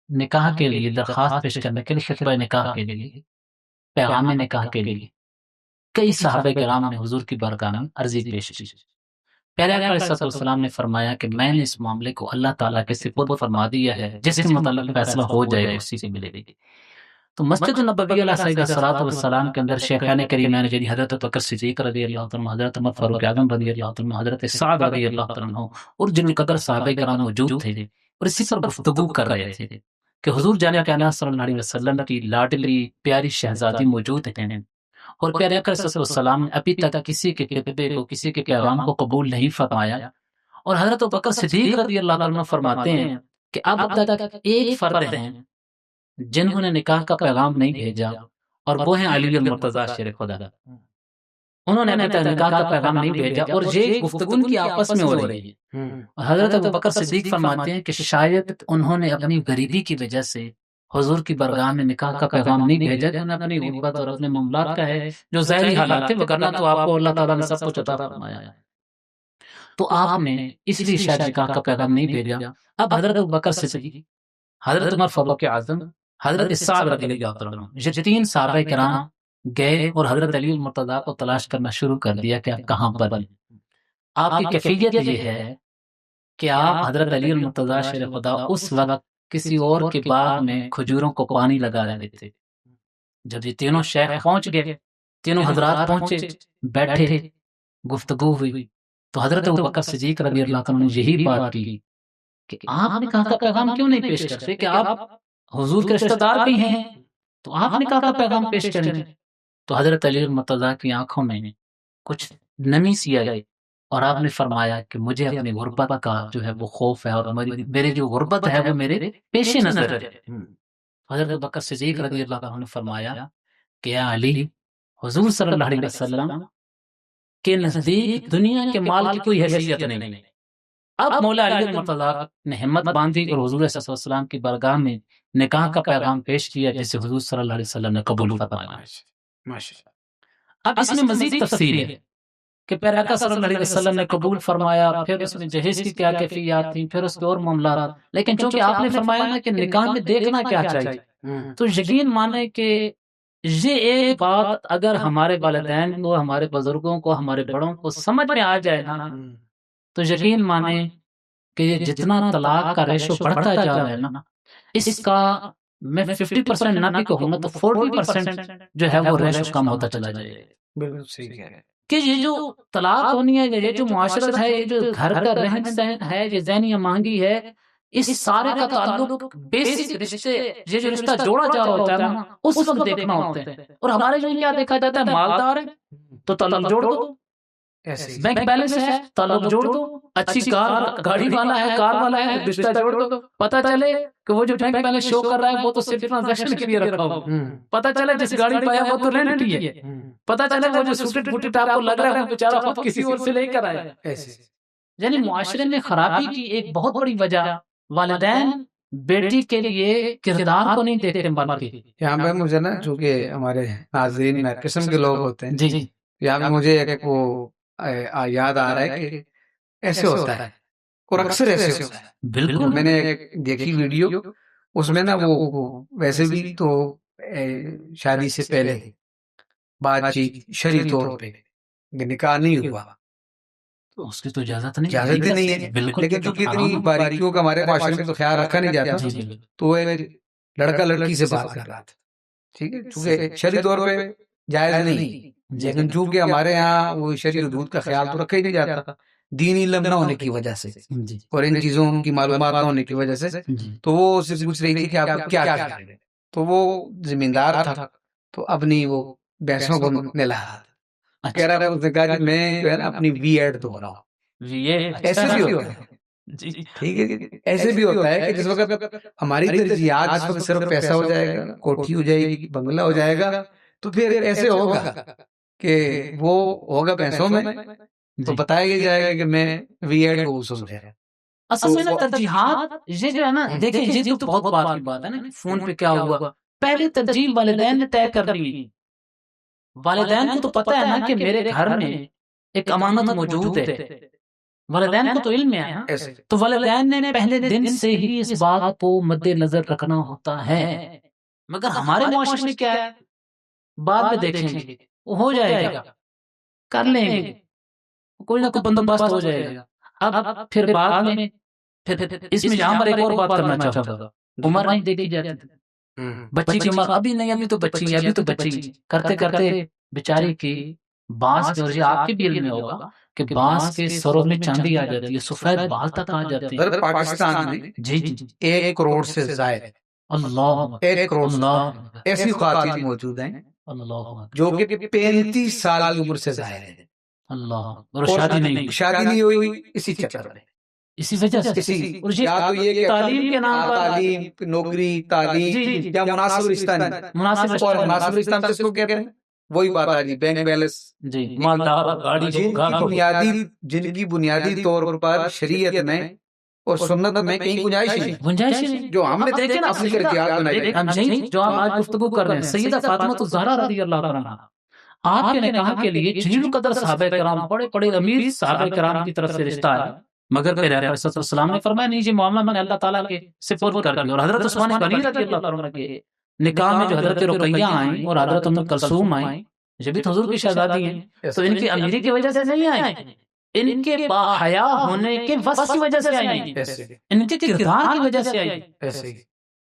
نکاح کے لیے درخواست پیش کرنے کے لیے، خطبہ نکاح کے لیے، پیغام نکاح کے لیے کئی صحابہ کرام نے حضور کی بارگاہ میں عرضی پیش کی۔ پیارے آقا علیہ السلام نے فرمایا کہ میں نے اس معاملے کو اللہ تعالیٰ کے سپرد فرما دیا ہے، جس کے متعلق فیصلہ ہو جائے گا اسی سے ملے گی۔ تو مسجد النبوی علیہ السلام کے اندر شیخان کریمین یعنی حضرت بکر صدیق رضی اللہ عنہ، حضرت عمر فاروق اعظم رضی اللہ عنہ، حضرت سعد رضی اللہ عنہ اور جن القدر صحابہ کرام موجود تھے، اور اسی پر گفتگو کر رہے تھے کہ حضور جانے کائنات صلی اللہ علیہ وسلم کی لاڈلی پیاری شہزادی موجود ہیں، اور پیارے آقا صلی اللہ علیہ وسلم نے ابھی تک کسی کے خطبے کو، کسی کے پیغام کو قبول نہیں فرمایا، اور حضرت بکر صدیق رضی اللہ عنہ فرماتے ہیں کہ اب تک ایک فرد ہیں جنہوں نے نکاح کا پیغام نہیں بھیجا، اور وہ ہیں علی المرتضیٰ شیر خدا۔ انہوں نے ابھی تک نکاح کا پیغام نہیں بھیجا، اور یہ گفتگو ان کی آپس میں ہو رہی ہے۔ اور حضرت ابوبکر صدیق فرماتے ہیں کہ شاید انہوں نے اپنی غریبی کی وجہ سے حضور کی بارگاہ میں نکاح کا پیغام نہیں بھیجا، جو اپنی غربت اور اپنے معاملات کا ہے، جو ظاہری حالات تھے، وگرنہ تو آپ کو اللہ تعالیٰ نے سب کچھ عطا فرمایا ہے۔ تو آپ نے اس لیے شاید نکاح کا پیغام نہیں بھیجا۔ اب حضرت ابوبکر صدیق، حضرت عمر فاروق اعظم، حضرت سعد رضی اللہ عنہ، یہ تین صحابہ کرام گئے اور حضرت علی المرتضیٰ کو تلاش کرنا شروع کر دیا کہ آپ کہاں پر ہیں۔ آپ کی کیفیت یہ ہے کہ آپ حضرت علی المرتضیٰ شیر خدا اس وقت کسی اور کے باغ میں کھجوروں کو پانی لگا رہے تھے۔ جب یہ تینوں شیخ پہنچ گئے، تینوں حضرات پہنچے، بیٹھے، گفتگو ہوئی، تو حضرت ابوبکر صدیق رضی اللہ عنہ نے یہی بات کی کہ آپ نے کہا کا پیغام کیوں نہیں پیش کرتے، کہ آپ حضور کے رشتہ دار بھی ہیں تو آپ نے کہا کا پیغام پیش کریں۔ تو حضرت علی المرتضیٰ کی آنکھوں میں کچھ نمی سی آئی، اور آپ نے فرمایا کہ مجھے اپنی غربت کا جو ہے وہ خوف ہے، اور میری جو غربت ہے وہ میرے پیش نظر ہے۔ حضرت ابوبکر صدیق رضی اللہ عنہ نے فرمایا کہ یا علی، حضور صلی اللہ علیہ وسلم کے نزدیک دنیا کے مال کی کوئی حیثیت نہیں۔ اب مولا علی المرتضیٰ نے ہمت باندھی اور حضور صلی اللہ علیہ وسلم کی بارگاہ میں نکاح کا پیغام پیش کیا، جسے حضور صلی اللہ علیہ وسلم نے قبول فرمایا۔ اب اس میں مزید تفصیل ہے کہ پیارے آقا صلی اللہ علیہ وسلم نے قبول فرمایا، پھر اس میں جہیز کی کیا کیفیات تھیں، پھر اس کے اور معاملات، لیکن چونکہ آپ نے فرمایا نا کہ نکاح میں دیکھنا کیا چاہیے، تو یقین مانے کہ یہ ایک بات اگر ہمارے والدین کو، ہمارے بزرگوں کو، ہمارے بڑوں کو سمجھ میں آ جائے نا، تو یقین مانے کہ یہ جتنا طلاق کا ریشو بڑھتا جا رہا ہے نا، اس کا میں 50% نہ بھی کہوں گا تو 40% جو ہے وہ ریشو کم ہوتا چلا جائے گا۔ بالکل صحیح کہہ رہے ہیں کہ یہ جو طلاق ہونی ہے، یہ جو معاشرت ہے، یہ جو گھر کا رہن سہن ہے، یہ ذہنی مہنگی ہے، اس سارے کا تعلق بیسک رشتے، یہ جو رشتہ جوڑا جا رہا ہوتا ہے نا، اس وقت دیکھنا ہوتا ہے۔ اور ہمارے جو کیا دیکھا جاتا ہے، مالدار ہے تو تعلق جوڑ دو، بینک بیلنس ہے تعلق جوڑ دو، اچھی کار گاڑی والا ہے، کار والا ہے، رشتہ جوڑ دو۔ پتہ چلے کہ وہ جو بینک بیلنس شو کر رہا ہے وہ تو صرف ٹرانزیکشن کے لیے رکھا ہو، پتہ چلے جس گاڑی پایا وہ تو رینٹ کی ہے، پتہ چلے وہ جو سوٹڈ بوٹڈ آپ کو لگ رہا ہے وہ بیچارہ خود کسی اور سے لے کر آیا ہے۔ یعنی معاشرے میں خرابی کی ایک بہت بڑی وجہ والدین بیٹی کے لیے کردار کو نہیں دیکھتے، بلکہ یہاں پہ مجھے نا، چونکہ ہمارے ناظرین میں قسم کے لوگ ہوتے ہیں، جی یہاں پہ مجھے ایک وہ یاد آ رہا ہے کہ ایسے ہوتا ہے اور اکثر ایسے ہوتا ہے۔ بالکل میں نے ایک دیکھی ویڈیو، اس میں نا وہ ویسے بھی تو شادی سے پہلے بات چیت شرعی طور پہ نکاح نہیں ہوا، اس کی تو اجازت نہیں، اجازت ہی نہیں ہے، بالکل، لیکن چونکہ اتنی باریکیوں کا ہمارے معاشرے میں تو خیال رکھا نہیں جاتا، جی بالکل، تو وہ لڑکا لڑکی سے بات کر رہا تھا، ٹھیک ہے، چونکہ شرعی طور پہ جائز نہیں، لیکن چونکہ ہمارے یہاں وہ شرعی حدود کا خیال تو رکھا ہی نہیں جاتا، دینی علم نہ ہونے کی وجہ سے اور ان چیزوں کی معلومات نہ ہونے کی وجہ سے، تو وہ صرف پوچھ رہی تھی کہ آپ کیا کر رہے ہیں، تو وہ زمیندار تھا تو اپنی وہ بھینسوں کو نلا رہا تھا، کہہ رہا تھا اس نے کہا کہ میں جو ہے نا اپنی وی ایڈ دو رہا ہوں۔ ایسے بھی ہوتا ہے، ٹھیک ہے، ایسے بھی ہوتا ہے کہ جس وقت ہماری ترجیحات جس وقت صرف پیسہ ہو جائے گا، کوٹھی ہو جائے گی، بنگلہ ہو جائے گا، تو پھر ایسے ہوگا کہ وہ ہوگا پیسوں میں، تو بتایا جائے گا کہ میں وی ایڈ کو سمجھا ہے، اصل میں نا ترجیحات یہ جو ہے نا، دیکھیں یہ تو بہت بات کی بات ہے نا، فون پہ کیا ہوا، پہلے ترجیح والدین نے طے کر لی. والدین کو تو پتہ ہے نا کہ میرے گھر میں ایک امانت موجود ہے، والدین کو تو علم ہے نا، تو والدین نے پہلے دن سے ہی اس بات کو مد نظر رکھنا ہوتا ہے. مگر ہمارے معاشرے میں کیا ہے، بعد میں دیکھیں گے، وہ ہو جائے گا، کر لیں گے، کوئی نہ کوئی بندوبست ہو جائے گا. اب پھر بعد میں پھر اس میں یہاں پر ایک اور بات کرنا چاہتا ہوں، عمر نہیں دیکھی جاتی، بچی کی عمر ابھی نہیں، ابھی تو بچی ہے، ابھی تو بچی، کرتے کرتے بیچاری کی بانس کے، اور یہ آپ کے بھی علم میں ہوگا کہ بانس کے سروں میں چاندی آ جاتی ہے، سفید بال تک آ جاتے ہیں. ادھر پاکستان میں جی جی 1 کروڑ سے زائد، اللہ 1 کروڑ سے اللہ ایسی خواتین موجود ہیں اللہ جو کہ 35 سال کی عمر سے زائد ہیں، اللہ، اور شادی نہیں ہوئی، شادی نہیں ہوئی اسی چکر میں، اسی وجہ سے، اسی اور یہ یا تو یہ کہ تعلیم کے نام پر، تعلیم، نوکری، تعلیم جی جی یا مناسب رشتہ نہیں. مناسب اور رشتہ، مناسب رشتہ ہم کس کو کہتے ہیں؟ وہی بات ہے جی، بینک بیلنس. جی مالدار گاڑی جن کی بنیادی طور پر شریعت میں اور سنت میں کہیں گنجائش نہیں، گنجائش نہیں. جو ہم نے دیکھے نا اپنی ترجیحات بنائی گئی. ہم یہی جو ہم آج گفتگو کر رہے ہیں، سیدہ فاطمہ الزہرا رضی اللہ عنہا، آپ کے نکاح کے لیے جلیل القدر صحابہ کرام، بڑے بڑے امیر صحابہ کرام کی طرف سے رشتہ ہے، مگر پیارے آقا صلی اللہ علیہ وسلم نے فرمایا نہیں، یہ معاملہ میں نے اللہ تعالیٰ کے سپرد کر دیا. اور حضرت عثمان غنی رضی اللہ عنہ کے نکاح میں جو حضرت رقیہ آئیں اور حضرت ام کلثوم آئیں، یہ بھی تو حضور کی شہزادی ہیں، تو ان کی امیری کی وجہ سے نہیں آئیں، ان کے باحیا ہونے کے وصف کی وجہ سے آئیں، ان کے کردار کی وجہ سے آئیں.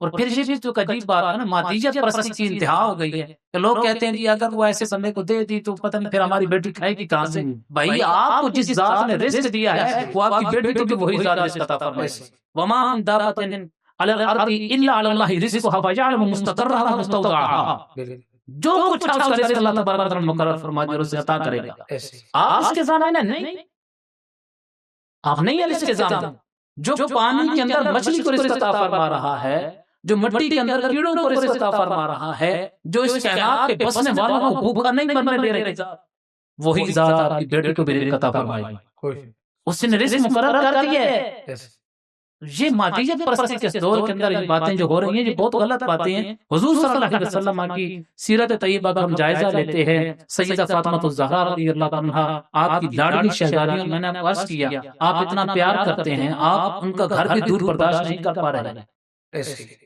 اور پھر یہ بھی تو عجیب بات ہے نا، مادیت پرستی کی انتہا ہو گئی ہے کہ لوگ کہتے ہیں جی اگر وہ ایسے بندے کو دے دی تو پتہ نہیں پھر ہماری بیٹی کھائے گی کہاں سے. بھائی آپ کو جس ذات نے رزق دیا ہے وہ آپ کی بیٹی کو بھی وہی ذات رزق عطا فرمائے. وما من دابۃ علی الارض الا علی اللہ رزقها ويعلم مستقرها ومستودعها، جو کچھ ہے اس کا رزق اللہ تبارک و تعالی مقرر فرما دیا اور اسے عطا کرے گا. آپ اس کے ضامن نہیں، آپ نہیں ہے اس کے ضامن. جو پانی کے اندر مچھلی کو رزق عطا فرما رہا ہے، جو مٹی کے اندر کیڑوں کو رزق عطا فرما رہا ہے، جو اس کائنات پہ بسنے والوں کو بھوکا نہیں مرنے دے رہے، وہی ذات آپ کی بیٹی کو بھی رزق عطا فرمائے گی. اس نے رزق مقرر کر دیا ہے. یہ مادیت پرستی کے دور کے اندر یہ باتیں جو ہو رہی ہیں، یہ بہت غلط باتیں ہیں. حضور صلی اللہ علیہ وسلم کی سیرت طیبہ کا ہم جائزہ لیتے ہیں. سیدہ فاطمہ الزہرا رضی اللہ عنہا آپ کی لاڈلی شہزادی، میں نے آپ کو عرض کیا آپ اتنا پیار کرتے ہیں، آپ ان کا گھر بھی دور برداشت نہیں کر پا رہے ہیں،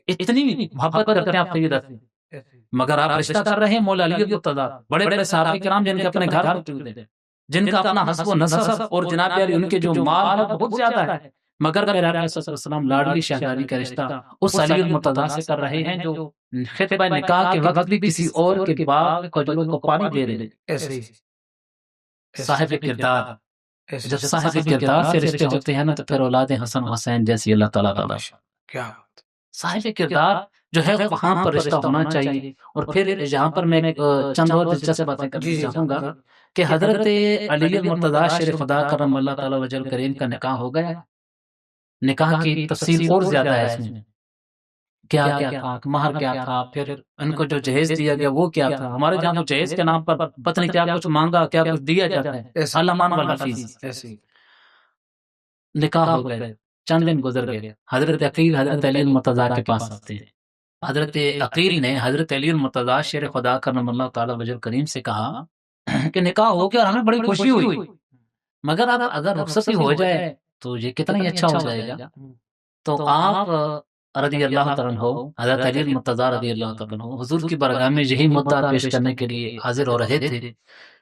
اتنی محبت کرتے ہیں آپ سیدہ سے، مگر آپ رشتہ کر رہے ہیں مولا علی المرتضیٰ، بڑے بڑے صحابہ کرام جن کے اپنے گھر موجود ہیں، جن کا اپنا حسب و نسب اور جناب علی ان کے جو مال ہے بہت زیادہ ہے، مگر میرے آقا صلی اللہ علیہ وسلم لاڈلی شہزادی کا رشتہ اس علی المرتضیٰ سے کر رہے ہیں جو خطبہ نکاح کے وقت بھی کسی اور کے باغ کھجوروں کو پانی دے رہے ہیں. صاحب کردار، جب صاحب کردار سے رشتے ہوتے ہیں نا تو پھر اولاد حسن حسین جیسی اللہ تعالیٰ کا کیا صاحب کردار جو ہے وہاں پر رشتہ ہونا چاہیے. اور پھر یہاں پر میں چند اور دلچسپ باتیں کرنا چاہوں گا کہ حضرت علی المرتضیٰ شیر خدا کرم اللہ تعالیٰ وجہ الکریم کا نکاح ہو گیا. نکاح کی تفصیل اور زیادہ ہے، اس میں کیا کیا تھا، مہر کیا تھا، پھر ان کو جو جہیز دیا گیا وہ کیا تھا. ہمارے جہاں تو جہیز کے نام پر پتہ نہیں کیا کچھ مانگا، کیا کچھ دیا جاتا ہے. علمان والحفیظ نکاح ہو گئے، چند دن گزر گئے، حضرت عقیل حضرت علی المرتضیٰ کے پاس آتے ہیں. حضرت عقیل نے حضرت علی المرتضیٰ شیر خدا کرم اللہ تعالی وجہ کریم سے کہا کہ نکاح ہو گیا اور ہمیں بڑی خوشی ہوئی، مگر اب اگر رخصتی ہو جائے تو یہ کتنا ہی اچھا ہو جائے گا. تو آپ رضی اللہ تعالیٰ عنہ حضرت علی المرتضیٰ رضی اللہ تعالیٰ عنہ حضور کی بارگاہ میں یہی مدعا پیش کرنے کے لیے حاضر ہو رہے تھے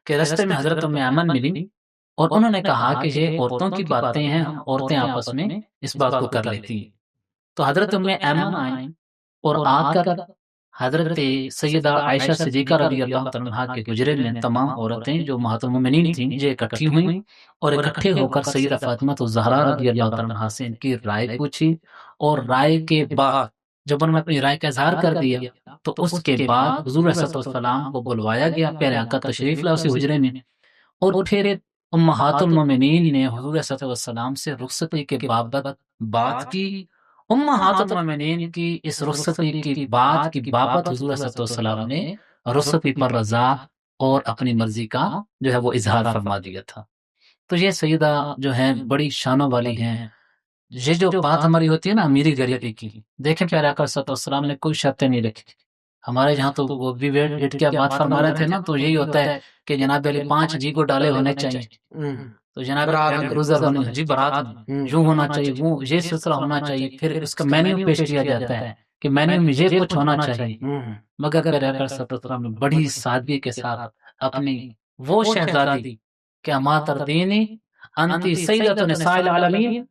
کہ راستے میں حضرت ام ایمن ملی اور انہوں نے کہا کہ یہ عورتوں کی باتیں ہیں، عورتیں آپس میں اس بات کو کر لیتی ہیں. تو حضرت ام ایمن آئیں اور آ کر حضرت سیدہ عائشہ صدیقہ رضی اللہ عنہا کے حجرے میں تمام عورتیں جو امہات المومنین تھیں یہ اکٹھی ہوئیں اور اکٹھے ہو کر سیدہ فاطمہ الزہرا رضی اللہ عنہا سے ان کی رائے پوچھی. اور رائے کے بعد جب انہوں نے اپنی رائے کا اظہار کر دیا تو اس کے بعد حضور صلی اللہ علیہ وسلم کو بلوایا گیا، پیارے آقا تشریف لائے اسی حجرے میں، اور پھر امہات المومنین نے حضور صلی اللہ علیہ وسلم سے رخصتی کے بابت بات کی. امہات المومنین کی اس رخصتی کی بات کی بابت حضور صلی اللہ علیہ وسلم نے رخصتی پر رضا اور اپنی مرضی کا جو ہے وہ اظہار فرما دیا تھا. تو یہ سیدہ جو ہیں بڑی شانوں والی ہیں، یہ جو بات ہماری ہوتی ہے نا امیری غریبی کی، دیکھیں پیارے آقا صلی اللہ علیہ وسلم نے کوئی شرطیں نہیں رکھی. ہمارے جہاں تو وہ بھی ویٹ کی بات فرما رہے تھے نا، تو یہی ہوتا ہے کہ جناب علی 5 جی کو ڈالے ہونے چاہیے، تو جناب کروزر ہونے جی برات یوں ہونا چاہیے، وہ یہ سلسلہ ہونا چاہیے، پھر اس کا مینیو پیش کیا جاتا ہے کہ مینیو میں یہ کچھ ہونا چاہیے. مگر پیارے آقا صلی اللہ علیہ وسلم نے بڑی سادگی کے ساتھ اپنی وہ شہزادی کہ اما تردینی انتی سیدۃ نساء العالمین،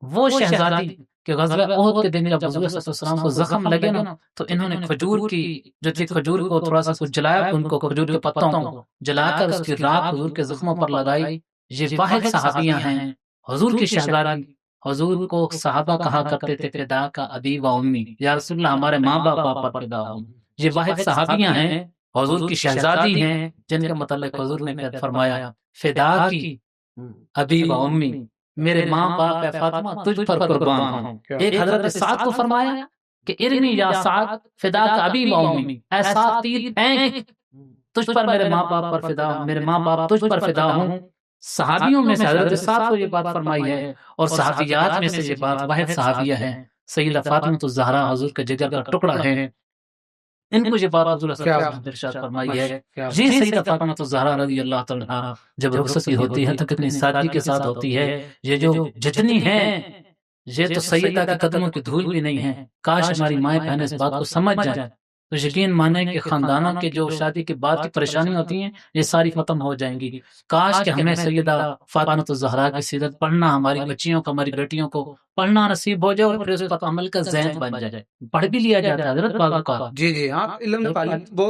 وہ شہزادی کہ غزوہ احد کے دن جب حضور صلی اللہ علیہ وسلم کو زخم لگے نا، تو انہوں نے کھجور کی جو تھی، کھجور کو تھوڑا سا کچھ جلایا، ان کو کھجور کے پتوں کو جلا کر اس کی راکھ حضور کے زخموں پر لگائی. یہ واحد صحابیاں ہیں حضور کی شہزادی. حضور کو صحابہ کہا کرتے تھے فدا کا ابی و امی، یا رسول اللہ ہمارے ماں باپ پر فدا ہوں. یہ واحد صحابیاں ہیں حضور کی شہزادی ہیں جن کے متعلق حضور نے فرمایا فدا کی ابی و امی، میرے ماں باپ اے فاطمہ تجھ پر قربان ہوں. ایک حضرت سعد کو فرمایا کہ ارنی یا سعد فدا کا ابی و امی، اے سعد تیر پھینک تجھ پر میرے ماں باپ پر فدا ہوں، میرے ماں باپ تجھ پر فدا ہوں. صحابیوں میں سے حضرت سعد کو یہ بات فرمائی ہے، اور صحابیات میں سے یہ بات واحد صحابیہ ہے سیدہ فاطمہ الزہرا حضور کے جگر کا ٹکڑا ہے. ان کو یہ بات حضور صلی اللہ علیہ وسلم نے ارشاد فرمائی ہے. جی سیدہ فاطمہ الزہرا رضی اللہ تعالی عنہا جب رخصتی ہوتی ہے تو کتنی سادگی کے ساتھ ہوتی ہے. یہ جو جتنی ہیں یہ تو سیدہ کے قدموں کی دھول بھی نہیں ہے. کاش ہماری مائیں بہنیں اس بات کو سمجھ جائیں تو یقین مانیں کہ خاندانوں کے جو شادی کے بعد کی پریشانی ہوتی ہیں یہ ساری ختم ہو جائیں گی. کاش کہ ہمیں سیدہ فاطمہ الزہرا کی سیرت پڑھنا، ہماری بچیوں کو، ہماری بیٹیوں کو پڑھنا نصیب ہو جائے اور پھر اس پر عمل کا ذہن بن جائے. پڑھ بھی لیا جاتا ہے حضرت بعض اوقات، جی آپ علم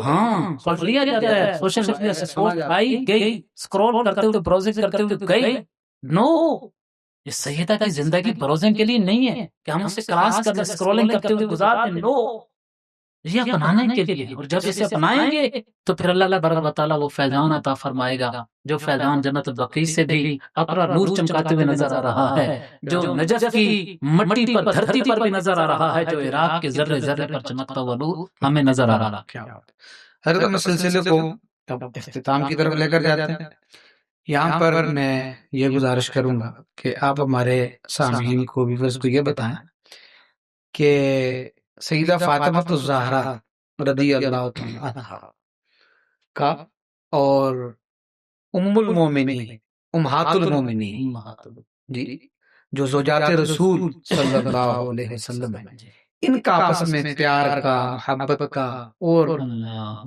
ہاں پڑھ لیا جاتا ہے. سوشل میڈیا سے سوچ آئی گئی، اسکرول کرتے ہوئے براؤزنگ کرتے ہوئے گئی. نو، یہ سیدہ کی زندگی براؤزنگ کے لیے نہیں ہے کہ ہم اسے کراس کرتے اسکرولنگ کرتے ہوئے گزار دیں. نو، یہ اپنانے کے لیے. اور جب اسے اپنائیں گے تو پھر اللہ تبارک و تعالیٰ وہ فیضان عطا فرمائے گا، جو فیضان جنت البقیع سے بھی اپنا نور چمکاتے ہوئے نظر آ رہا ہے، جو نجف کی مٹی پر دھرتی پر بھی نظر آ رہا ہے، جو عراق کے ذرے ذرے پر چمکتا ہوا نور ہمیں نظر آ رہا ہے. حضرت ہم سلسلے کو اب اختتام کی طرف لے کر جاتے ہیں. یہاں پر میں یہ گزارش کروں گا کہ آپ ہمارے سامعین کو ویورز کو یہ بتائیں کہ سیدہ فاطمہ الزہرا رضی اللہ تعالی عنہا کا اور ام المومنین، امہات المومنین، جی جو زوجات رسول صلی اللہ علیہ وسلم ہیں، ان کا آپس میں پیار کا، محبت کا اور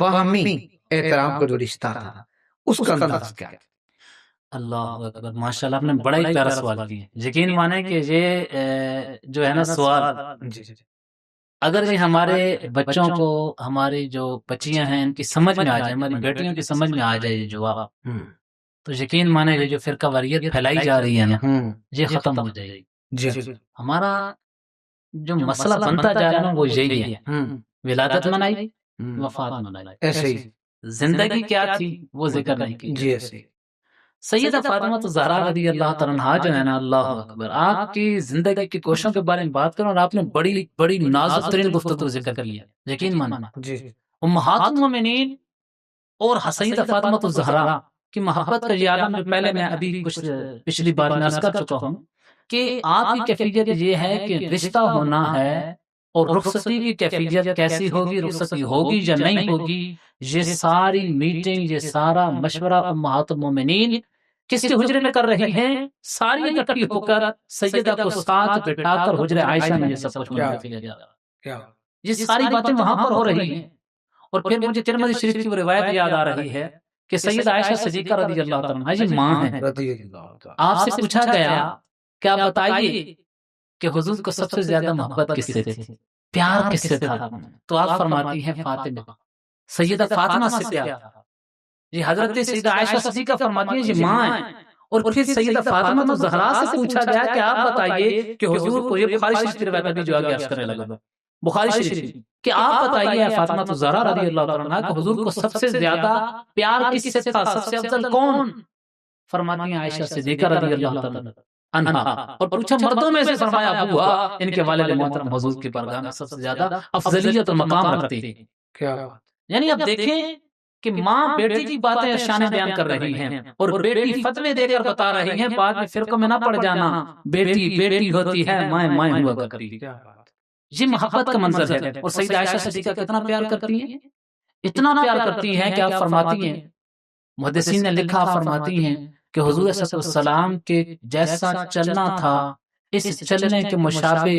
باہمی احترام کا جو رشتہ تھا اس کا انداز کیا ہے؟ اللہ اکبر، ماشاءاللہ آپ نے بڑا ہی پیارا سوال کیا. یقین مانیں کہ یہ جو ہے نا سوال، اگر یہ ہمارے بچوں کو، ہماری جو بچیاں ہیں ان کی سمجھ میں آ جائے، ہماری بیٹیوں کی سمجھ میں آ جائے یہ جواب، تو یقین مانیں یہ جو فرقہ واریت پھیلائی جا رہی ہے نا یہ ختم ہو جائے گی. ہمارا جو مسئلہ بنتا جا رہا ہے نا وہ یہی ہے، ولادت منائی، وفات منائی، ایسے ہی زندگی کیا تھی وہ ذکر نہیں کی. جی ایسے سیدہ فاطمہ الزہرا رضی اللہ تعالیٰ عنہا جو ہے نا، اللہ اکبر، آپ کی زندگی کی کوششوں کے بارے میں بات کروں اور آپ نے بڑی بڑی نازک ترین گفتگو ذکر کیا. یقین ماننا امہات المومنین اور سیدہ فاطمہ الزہرا کی محبت کا یہ عالم، پہلے میں ابھی کچھ پچھلی بار میں عرض کر چکا ہوں کہ آپ کی کیفیت یہ ہے کہ رشتہ ہونا ہے اور رخصتی کی کیفیت کیسی ہوگی، رخصتی ہوگی یا نہیں ہوگی، یہ ساری میٹنگ، یہ سارا مشورہ امہات المومنین کس کے حجرے میں کر رہی ہیں؟ ساری اکٹھی ہو کر سیدہ کو ساتھ بٹھا کر حجرے عائشہ میں یہ سب کچھ منعقد کیا. یہ ساری باتیں وہاں پر ہو رہی ہیں. اور پھر مجھے ترمذی شریف کی وہ روایت یاد آ رہی ہے کہ سیدہ عائشہ صدیقہ رضی اللہ تعالیٰ عنہا یہ ماں ہیں. آپ سے پوچھا گیا کہ آپ بتائیے کہ حضور کو سب سے زیادہ محبت کس سے تھی، پیار کس سے تھا؟ تو آپ فرماتی ہیں فاطمہ، سیدہ فاطمہ سے پیار تھا. یہ حضرت سیدہ عائشہ صدیقہ فرماتی ہیں یہ ماں ہیں. اور پھر سیدہ فاطمہ الزہرا سے پوچھا گیا کہ آپ بتائیے کہ حضور کو، یہ بخاری شریف کی روایت بھی جو آگے عرض کرنے لگا، بخاری شریف، کہ آپ بتائیے فاطمہ الزہرا رضی اللہ تعالیٰ عنہا کہ حضور کو سب سے زیادہ پیار کس سے تھا، سب سے افضل کون؟ فرماتی ہیں عائشہ صدیقہ رضی اللہ تعالیٰ عنہا. اور پوچھا مردوں میں سے؟ فرمایا ابوہا، ان کے والد محترم حضور کی بارگاہ میں سب سے زیادہ افضلیت اور مقام رکھتے ہیں. کیا یعنی اب دیکھیں کہ ماں بیٹی کی باتیں افسانے بیان کر رہی ہیں اور بیٹی فتوے دے کر بتا رہی ہیں، بعد میں فرقوں میں نہ پڑ جانا، بیٹی بیٹی ہوتی ہے، مائیں مائیں ہوا کرتی ہے۔ یہ محبت کا منظر ہے۔ اور سیدہ عائشہ صدیقہ کتنا پیار کرتی ہیں، اتنا پیار کرتی ہیں کہ آپ فرماتی ہیں، محدثین نے لکھا، فرماتی ہیں کہ حضور صلی اللہ علیہ وسلم کے جیسا چلنا تھا، اس چلنے کے مشابہ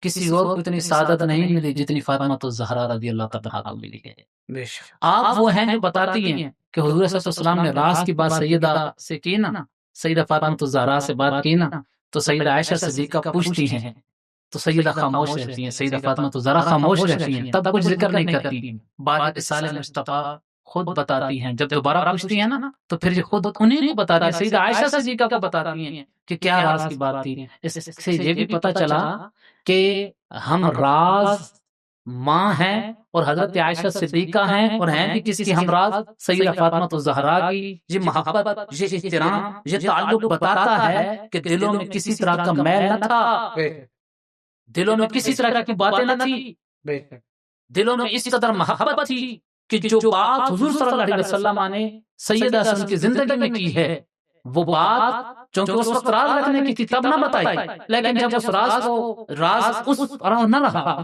کسی اور کو اتنی سعادت نہیں ملی جتنی فاطمہ الزہرا رضی اللہ تعالیٰ عنہا کو ملی ہے۔ آپ وہ ہیں جو بتاتی ہیں کہ حضور صلی اللہ علیہ وسلم نے راز کی بات سیدہ سے کی نا، سیدہ فاطمہ الزہرا سے بات کی نا، تو سیدہ عائشہ صدیقہ پوچھتی ہیں تو سیدہ خاموش رہتی ہیں، سیدہ فاطمہ الزہرا خاموش رہتی ہیں، تب کچھ ذکر نہیں کرتی۔ بعد رسالہ مصطفیٰ خود بتاتی ہیں، جب دوبارہ پوچھتی ہیں نا تو پھر خود انہیں کو بتاتی ہیں، سیدہ عائشہ صدیقہ کو بتاتی ہیں کہ کیا راز کی بات تھی۔ اس سے یہ بھی پتہ چلا کہ ہم راز ماں ہیں اور حضرت عائشہ صدیقہ ہیں، اور ہیں بھی کس کی ہم راز؟ سیدہ فاطمہ الزہرا کی۔ یہ محبت، یہ احترام، یہ تعلق بتاتا ہے کہ دلوں میں کسی طرح کا میل نہ تھا، دلوں میں کسی طرح کی باتیں نہ تھی، دلوں میں اس قدر محبت تھی کہ جو بات حضور صلی اللہ علیہ وسلم نے سیدہ حسن کی زندگی میں کی ہے، وہ بات چونکہ اس وقت راز رکھنے کی تھی تب نہ بتائی، لیکن جب اس راز کو راز اس طرح نہ رہا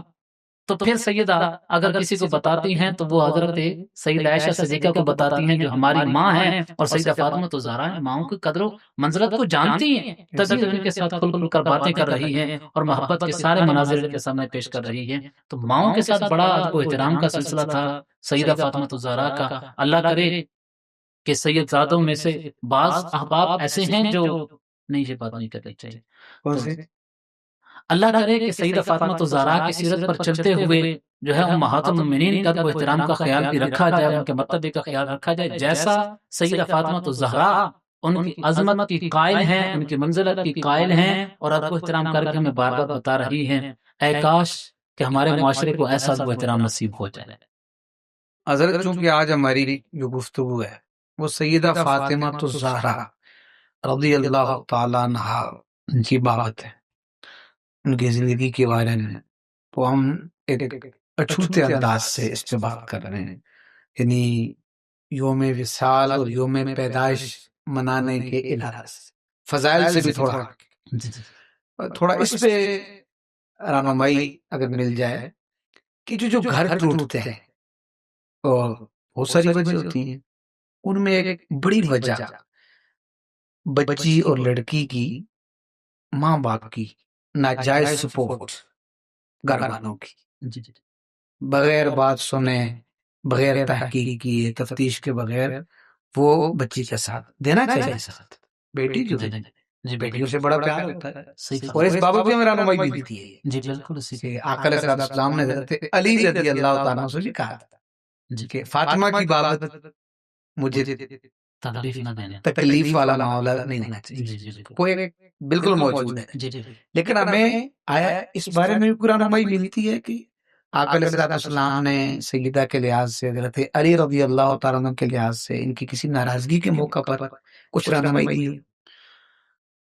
تو پھر سیدہ اگر کسی کو بتاتی ہیں تو وہ حضرت سیدہ عائشہ صدیقہ کو بتاتی ہیں جو ہماری ماں ہیں، اور سیدہ فاطمہ الزہرا ماؤں کی قدر و منزلت کو جانتی ہیں، تبھی ان کے ساتھ کھل کھل کر باتیں کر رہی ہیں اور محبت کے سارے مناظر کے سامنے پیش کر رہی ہیں۔ تو ماؤں کے ساتھ بڑا ادب و احترام کا سلسلہ تھا سیدہ فاطمہ الزہرا کا۔ اللہ کرے کہ سید زادوں میں سے بعض احباب ایسے ہیں جو نہیں، یہ بات نہیں کرنی چاہیے، اللہ کرے کہ سیدہ فاطمہ الزہرا کی سیرت پر چلتے ہوئے جو ہے امہات المؤمنین کا ادب و احترام کا خیال بھی رکھا جائے، ان کے مرتبے کا خیال رکھا جائے، جیسا سیدہ فاطمہ الزہرا ان کی عظمت کی قائل ہیں، ان کی منزلت کی قائل ہیں اور ادب و احترام کر کے ہمیں بار بار بتا رہی ہیں۔ اے کاش کہ ہمارے معاشرے کو ایسا ادب و احترام نصیب ہو جائے۔ حضرت چونکہ آج ہماری جو گفتگو ہے وہ سیدہ فاطمہ الزہرا رضی اللہ تعالیٰ عنہا کی بات ہے، ان کی زندگی کے بارے میں، تو ہم ایک اچھوتے انداز سے اس پہ بات کر رہے ہیں، یعنی یوم وصال اور یوم پیدائش منانے کے علاوہ فضائل سے بھی تھوڑا اس پہ رہنمائی اگر مل جائے کہ جو گھر ٹوٹتے ہیں اور بہت ساری وجہ ہوتی ہیں، ان میں ایک بڑی وجہ بچی اور لڑکی کی ماں باپ کی ناجائز سپورٹ، گھر والوں کی بغیر بات سنے، بغیر تحقیق کیے، تفتیش کے بغیر وہ بچی کے ساتھ دینا چاہیے، ساتھ بیٹی جو جی بیٹیوں سے بڑا پیار ہوتا ہے، اور اس بابت میں میرا رہنمائی بھی دی ہے جی بالکل اسی آقا علیہ السلام نے حضرت علی رضی اللہ تعالیٰ سے بھی کہا تھا کہ فاطمہ کی بابت مجھے تکلیف والا معاملہ نہیں ہونا چاہیے، کوئی بالکل موجود ہے، لیکن ہمیں آیا اس بارے میں بھی قرآن رہنمائی ملتی ہے کہ آقا علیہ السلام نے سیدہ کے لحاظ سے، حضرت علی رضی اللہ تعالیٰ عنہ کے لحاظ سے ان کی کسی ناراضگی کے موقع پر کچھ رہنمائی دی؟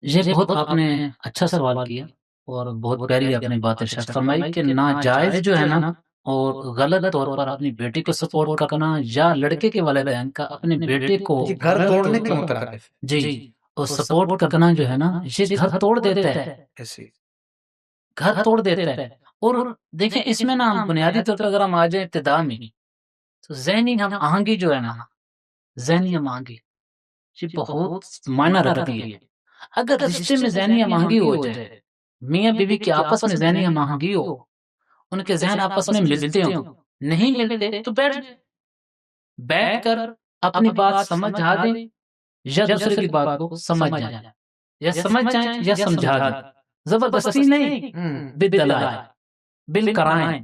یہ بہت آپ نے اچھا سوال کیا اور بہت پیاری آپ نے بات ارشاد فرمائی کہ ناجائز جو ہے نا اور غلط طور پر اپنی بیٹی کو سپورٹ کرنا یا لڑکے کے والدین کا اپنے بیٹے کو گھر توڑنے کے مترادف جی اور سپورٹ کرنا جو ہے نا یہ گھر توڑ دیتا ہے، گھر توڑ دیتا ہے۔ اور دیکھیں اس میں نا بنیادی طور پر اگر ہم آ جائیں ابتدا میں تو ذہنی ہم آہنگی جو ہے نا، ذہنی ہم آہنگی یہ بہت معنی رکھتی ہے۔ اگر رشتے میں ذہنی ہم آہنگی ہو جائے، میاں بیوی کے آپس میں ذہنی ہم آہنگی ہو، ان کے ذہن آپس میں ملتے ہوں، نہیں ملتے تو بیٹھ کر اپنی بات سمجھا دیں یا دوسرے کی بات کو سمجھ جائیں، یا سمجھ جائیں یا سمجھا دیں، زبردستی نہیں، بالدلائل، بالقرائن،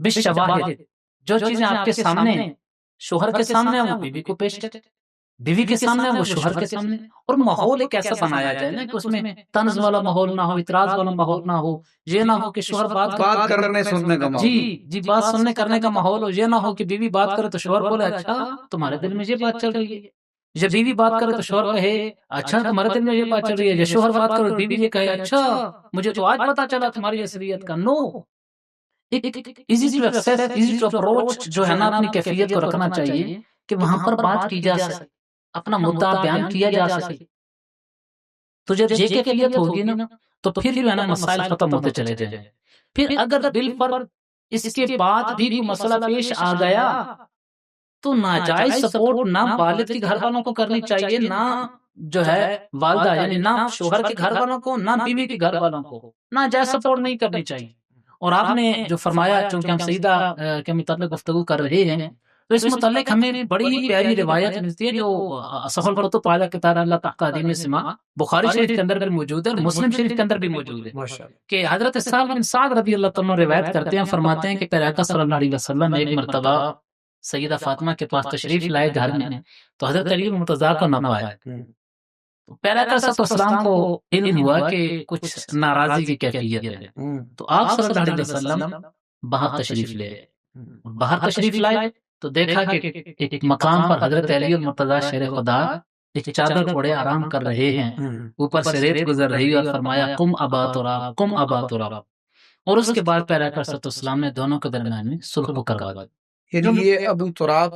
بالشواہد، جو چیزیں آپ کے سامنے ہیں، شوہر کے سامنے وہ بیوی کو پیش کریں، بیوی کے سامنے وہ شوہر کے سامنے، اور ماحول ایک ایسا بنایا جائے نا کہ اس میں طنز والا ماحول نہ ہو، اعتراض والا ماحول نہ ہو، یہ نہ ہو کہ شوہر بات کرنے سننے کا ماحول، جی بات سننے کرنے کا ماحول ہو، یہ نہ ہو کہ بیوی بات کرے تو شوہر بولے اچھا تمہارے دل میں یہ بات چل رہی ہے، یا بیوی بات کرے تو شوہر کہے اچھا تمہارے دل میں یہ بات چل رہی ہے، یا شوہر بات کرے تو بیوی یہ کہے اچھا مجھے تو آج پتا چلا تمہاری اصلیت کا۔ No, easy to access, easy to approach جو ہے نا اپنی کیفیت کو رکھنا چاہیے کہ وہاں پر بات کی جا سکے، اپنا مدعا بیان کیا جا سکے. تو جب یہ کیفیت ہوگی نا تو پھر جو ہے نا مسائل ختم ہوتے چلے جائیں. پھر اگر بالفرض اس کے بعد بھی کوئی مسئلہ پیش آ گیا تو ناجائز سپورٹ نہ والد کے گھر والوں کو کرنی چاہیے، نہ جو ہے والدہ یعنی نہ شوہر کے گھر والوں کو، نہ بیوی کے گھر والوں کو ناجائز سپورٹ نہیں کرنی چاہیے. اور آپ نے جو فرمایا، چونکہ ہم سیدہ کے متعلق گفتگو کر رہے ہیں تو اس متعلق ہمیں بڑی ہی پیاری روایت ملتی ہے جو اصح الکتب پالا کتاب اللہ تقادیم سما بخاری شریف کے اندر بھی موجود ہے اور مسلم شریف کے اندر بھی موجود ہے کہ حضرت سہل بن سعد رضی اللہ تعالیٰ روایت کرتے ہیں، فرماتے ہیں کہ پیارے آقا صلی اللہ علیہ وسلم ایک مرتبہ سیدہ فاطمہ کے پاس تشریف لائے گھر میں، تو حضرت علی مرتضیٰ کو نہ پایا. پیارے آقا صلی اللہ علیہ وسلم کو علم ہوا کہ کچھ ناراضی کی کیفیت ہے، تو آپ صلی اللہ علیہ وسلم باہر تشریف لے آئے. باہر تشریف لائے تو دیکھا کہ ایک مقام پر حضرت علی المرتضیٰ شیر خدا ایک چادر اوڑھے آرام کر رہے ہیں، اوپر سے ریت گزر رہی ہے، اور فرمایا قم ابا تراب، قم ابا تراب. اور اس کے بعد پیارے آقا صلی اللہ علیہ وسلم نے دونوں کے درمیان میں صلح کو کروا دی. یعنی یہ ابو تراب،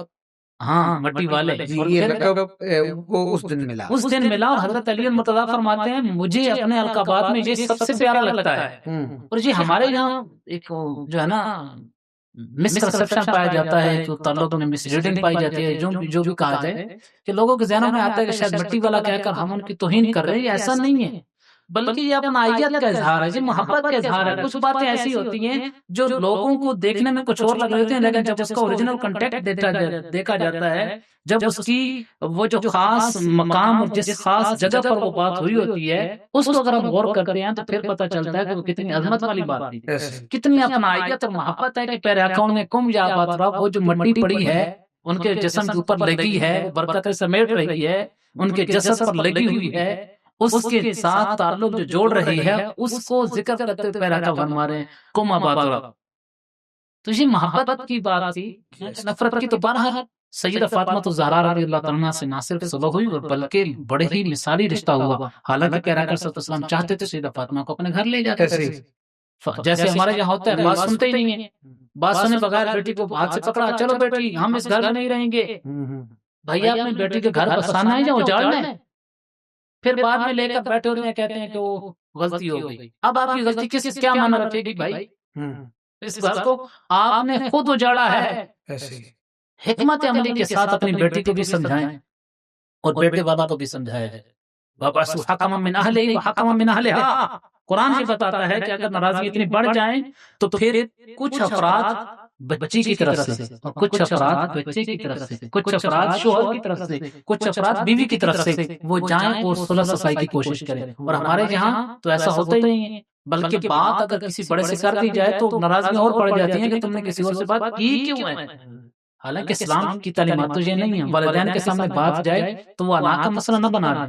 ہاں مٹی والے، یہ لقب وہ اس دن ملا، اس دن ملا. اور حضرت علی المرتضیٰ فرماتے ہیں مجھے اپنے القابات میں یہ سب سے پیارا لگتا ہے. اور یہ ہمارے یہاں ایک جو ہے نا مسکنسپشن پایا جاتا ہے، جو تعلق میں مس ریڈنگ پائی جاتی ہے، جو بھی کہا جائے کہ لوگوں کے ذہنوں میں آتا ہے کہ شاید مٹی والا کہہ کر ہم ان کی توہین کر رہے ہیں. ایسا نہیں ہے، بلکہ یہ اپنائیت کا اظہار ہے، یہ محبت کا اظہار ہے. کچھ باتیں ایسی ہوتی ہیں جو لوگوں کو دیکھنے میں کچھ اور لگ رہے ہوتے ہیں، لیکن جب اس کا اوریجنل کنٹیکٹ دیکھا جاتا ہے، جب اس کی وہ جو خاص مقام اور جس خاص جگہ پر وہ بات ہوئی ہوتی ہے اس کو اگر ہم غور کرتے ہیں تو پھر پتہ چلتا ہے کہ وہ کتنی عظمت والی بات تھی، کتنی اپنائیت اور محبت ہے. کہ پیارے آقا نے کم یا بات، وہ جو مٹی پڑی ہے ان کے جسم کے اوپر لگی ہے، برکت سمیٹ رہی ہے، ان کے جسد پر لگی ہوئی ہے، اس کے ساتھ تعلق جو جوڑ رہی ہے اس کو ذکر کرتے ہوئے پیارے آقا فرما رہے ہیں قم ابا تراب. تو یہ محبت کی بات تھی، نفرت کی تو بہرحال سیدہ فاطمہ الزہرا رضی اللہ تعالیٰ عنہا سے نہ صرف صلح ہوئی اور بلکہ بڑے ہی مثالی رشتہ ہوا. حالانکہ پیارے آقا صلی اللہ علیہ وسلم چاہتے تھے سیدہ فاطمہ کو اپنے گھر لے جاتے، جیسے ہمارے یہاں ہوتا ہے، بات سنتے ہی نہیں ہے، بات سنے بغیر بیٹی کو ہاتھ سے پکڑا، چلو بیٹی ہم اس گھر میں نہیں رہیں گے. بھیا اپنی بیٹی کے گھر بسانا ہے یا اجاڑنا ہے؟ پھر بعد میں لے کر بیٹھے ہوتے ہیں، کہتے ہیں کہ وہ غلطی ہو گئی. اب آپ کی غلطی کس کیا معنی رکھے گی بھائی؟ اس گھر کو آپ نے خود اجاڑا ہے. حکمت عملی کے ساتھ اپنی بیٹی کو بھی سمجھائیں اور بیٹے والا کو بھی سمجھایا ہے. وَبَعَثُوا حَكَمًا مِّنْ أَهْلِهِ وَحَكَمًا مِّنْ أَهْلِهَا. قرآن یہ بتاتا ہے کہ اگر ناراضگی اتنی بڑھ جائیں تو پھر کچھ افراد بچی کی طرف سے اور کچھ افراد بچے کی طرف سے، کچھ افراد شوہر کی طرف سے، کچھ افراد بیوی کی طرف سے وہ جائیں اور صلح صفائی کی کوشش کریں. اور ہمارے یہاں تو ایسا ہوتا ہی نہیں ہے، بلکہ بات اگر کسی بڑے سے کر دی جائے تو ناراضگیاں اور بڑھ جاتی ہیں کہ تم نے کسی اور سے بات کی کیوں ہے. حالانکہ اسلام کی تعلیمات تو یہ نہیں ہے، والدین کے سامنے بات جائے تو وہ علاقہ مسئلہ نہ بنا رہے،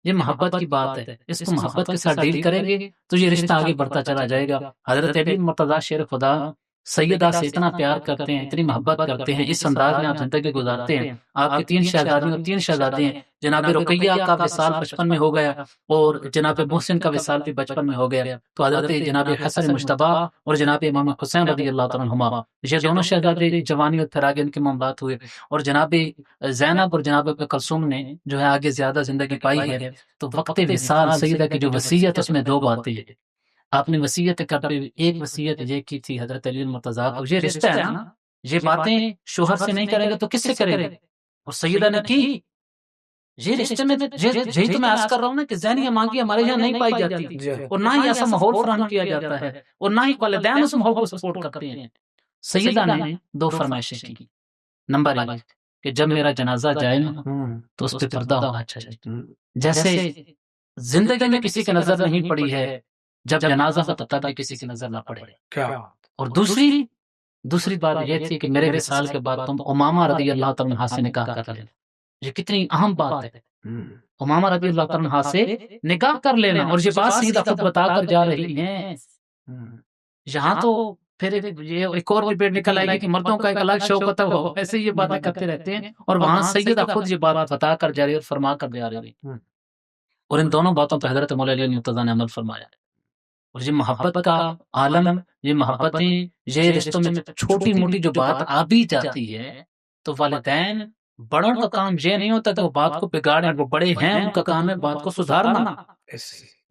یہ محبت کی بات ہے، اس کو محبت کے ساتھ ڈیل کریں گے تو یہ رشتہ آگے بڑھتا چلا جائے گا. حضرت علی مرتضیٰ شیر خدا سیدہ سے اتنا پیار کرتے ہیں، اتنی محبت کرتے ہیں، اس انداز میں آپ زندگی گزارتے ہیں. آپ کی 3 شہزادیاں اور 3 شہزادے ہیں. جناب رقیہ کا وصال بچپن میں ہو گیا اور جناب محسن کا وصال بھی بچپن میں ہو گیا. تو حضرت جناب حسن مجتبیٰ اور جناب امام حسین رضی اللہ تعالیٰ عنہما یہ دونوں شہزادے جوانی اور پھر آگے ان کے معاملات ہوئے. اور جناب زینب اور جناب کلثوم نے جو ہے آگے زیادہ زندگی پائی ہے. تو وقت وصال سیدہ کی جو وصیت اس میں 2 باتیں ہیں. آپ نے وصیت کرتے ایک وصیت یہ کی تھی حضرت علی المرتضیٰ کو، یہ رشتہ ہے نا، یہ باتیں شوہر سے نہیں کرے گا تو کس سے کرے گا؟ اور سیدہ نے کی. یہ رشتے میں یہی تو میں عرض کر رہا ہوں نا کہ ذہنی امانگی ہمارے یہاں نہیں پائی جاتی اور نہ ہی ایسا ماحول فراہم کیا جاتا ہے اور نہ ہی والدین اس ماحول کو سپورٹ کرتے ہیں. سیدہ نے 2 فرمائشیں کی. نمبر 1 کہ جب میرا جنازہ جائے نا تو اس پہ پردہ ہونا چاہیے، جیسے زندگی میں کسی کی نظر نہیں پڑی ہے، جب جنازہ ہو تب تک کسی کی نظر نہ پڑے. اور دوسری بات یہ تھی کہ میرے وصال کے بعد تم امامہ رضی اللہ تعالیٰ عنہا سے نکاح کر لینا. یہ کتنی اہم بات ہے، امامہ رضی اللہ تعالیٰ عنہا سے نکاح کر لینا. اور یہ بات سیدھا خود بتا کر جا رہی ہیں. یہاں تو پھر یہ ایک اور ڈبیٹ نکل آئے گی کہ مردوں کا ایک الگ شوق ہوتا ہے، وہ ایسے یہ باتیں کرتے رہتے ہیں. اور وہاں سیدہ خود یہ بات بتا کر جا رہی اور فرما کر جا رہی. اور ان دونوں باتوں پہ حضرت مولا علی مرتضیٰ نے عمل فرمایا. اور یہ محبت کا عالم، یہ محبتیں، یہ رشتوں میں چھوٹی موٹی جو بات آ بھی جاتی ہے تو والدین بڑوں کا کام یہ نہیں ہوتا کہ وہ بات کو بگاڑیں، وہ بڑے ہیں ان کا کام ہے بات کو سدھارنا.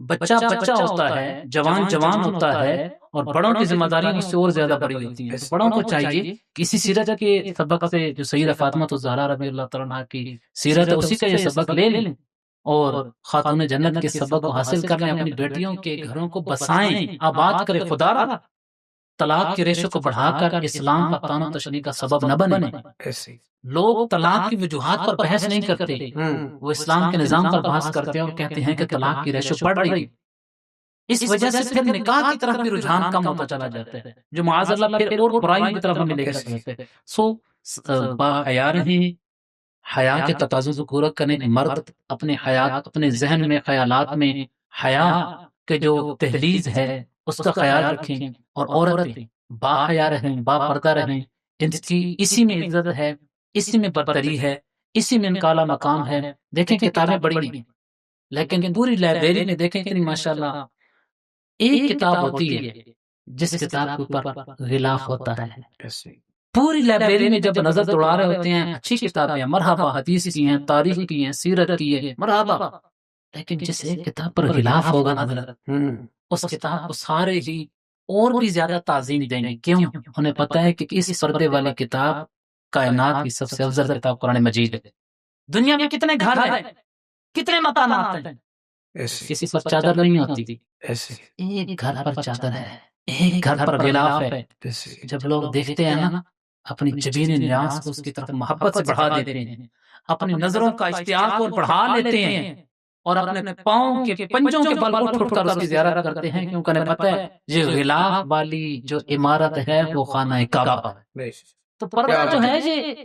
بچہ بچہ ہوتا ہے، جوان جوان ہوتا ہے، اور بڑوں کی ذمہ داریاں اس سے اور زیادہ بڑی ہوتی ہیں. بڑوں کو چاہیے کہ اسی سیرت کے سبق سے، جو سیدہ فاطمہ الزہرا رضی اللہ تعالیٰ عنہا کی سیرت ہے، اسی کا یہ سبق لے لیں اور خاتون جنت کے سبق کو حاصل کر لیں، اپنی بیٹیوں کے گھروں کو بسائیں، آباد کریں. خدا را طلاق کے ریشو کو بڑھا کر اسلام کا تان و تشنیع کا سبب نہ بنے. لوگ طلاق کی وجوہات پر بحث نہیں کرتے، وہ اسلام کے نظام پر بحث کرتے ہیں اور کہتے ہیں کہ طلاق کی ریشو بڑھ رہی. اس وجہ سے پھر نکاح کی طرف بھی رجحان کم ہوتا چلا جاتا ہے، جو معاذ اللہ پھر اور برائیوں کی طرف ہمیں لے کر چلتے ہیں. سو با حیا رہیں، حیا کے تقاضوں کو پورا کرنے. مرد اپنے حیات، اپنے ذہن میں، خیالات میں حیا کے جو تحلیز ہے اس کا خیال رکھیں، اور عورتیں با حیا رہیں، با پردہ رہیں. ان کی اسی میں عزت ہے، اسی میں برتری ہے، اسی میں ان کا اعلیٰ مقام ہے. دیکھیں کتابیں بڑی ہیں لیکن پوری لائبریری میں دیکھیں اتنی ماشاءاللہ ایک کتاب ہوتی ہے جس کتاب کے اوپر غلاف ہوتا ہے. پوری لائبریری میں جب نظر دوڑا رہے ہوتے ہیں، اچھی کتابیں ہیں، مرحبا، حدیث کی ہیں، تاریخ کی ہیں، سیرت کی ہے، مرحبا. لیکن جس ایک کتاب پر غلاف ہوگا نا حضرت، اس کتاب کو سارے ہی اور بھی زیادہ تعظیم دیں گے. کیوں؟ انہیں پتہ ہے کہ اس پردے والی کتاب کائنات کی سب سے افضل کتاب قرآن مجید ہے. دنیا میں کتنے گھر ہیں، کتنے مکانات ہیں، کسی پر چادر نہیں ہوتی، ایک گھر پر چادر ہے، ایک گھر پر غلاف ہے. جب لوگ دیکھتے ہیں نا، اپنی جبین نیاز کو اس کی طرف محبت سے بڑھا دیتے ہیں، اپنی نظروں کا اشتیاق کو بڑھا لیتے ہیں، اور اپنے پاؤں کے پنجوں کے بل اٹھ اٹھ کر اس کی زیارت کرتے ہیں، کیونکہ انہیں پتہ ہے یہ غلاف والی جو عمارت ہے وہ خانہ کعبہ ہے. تو پردہ جو ہے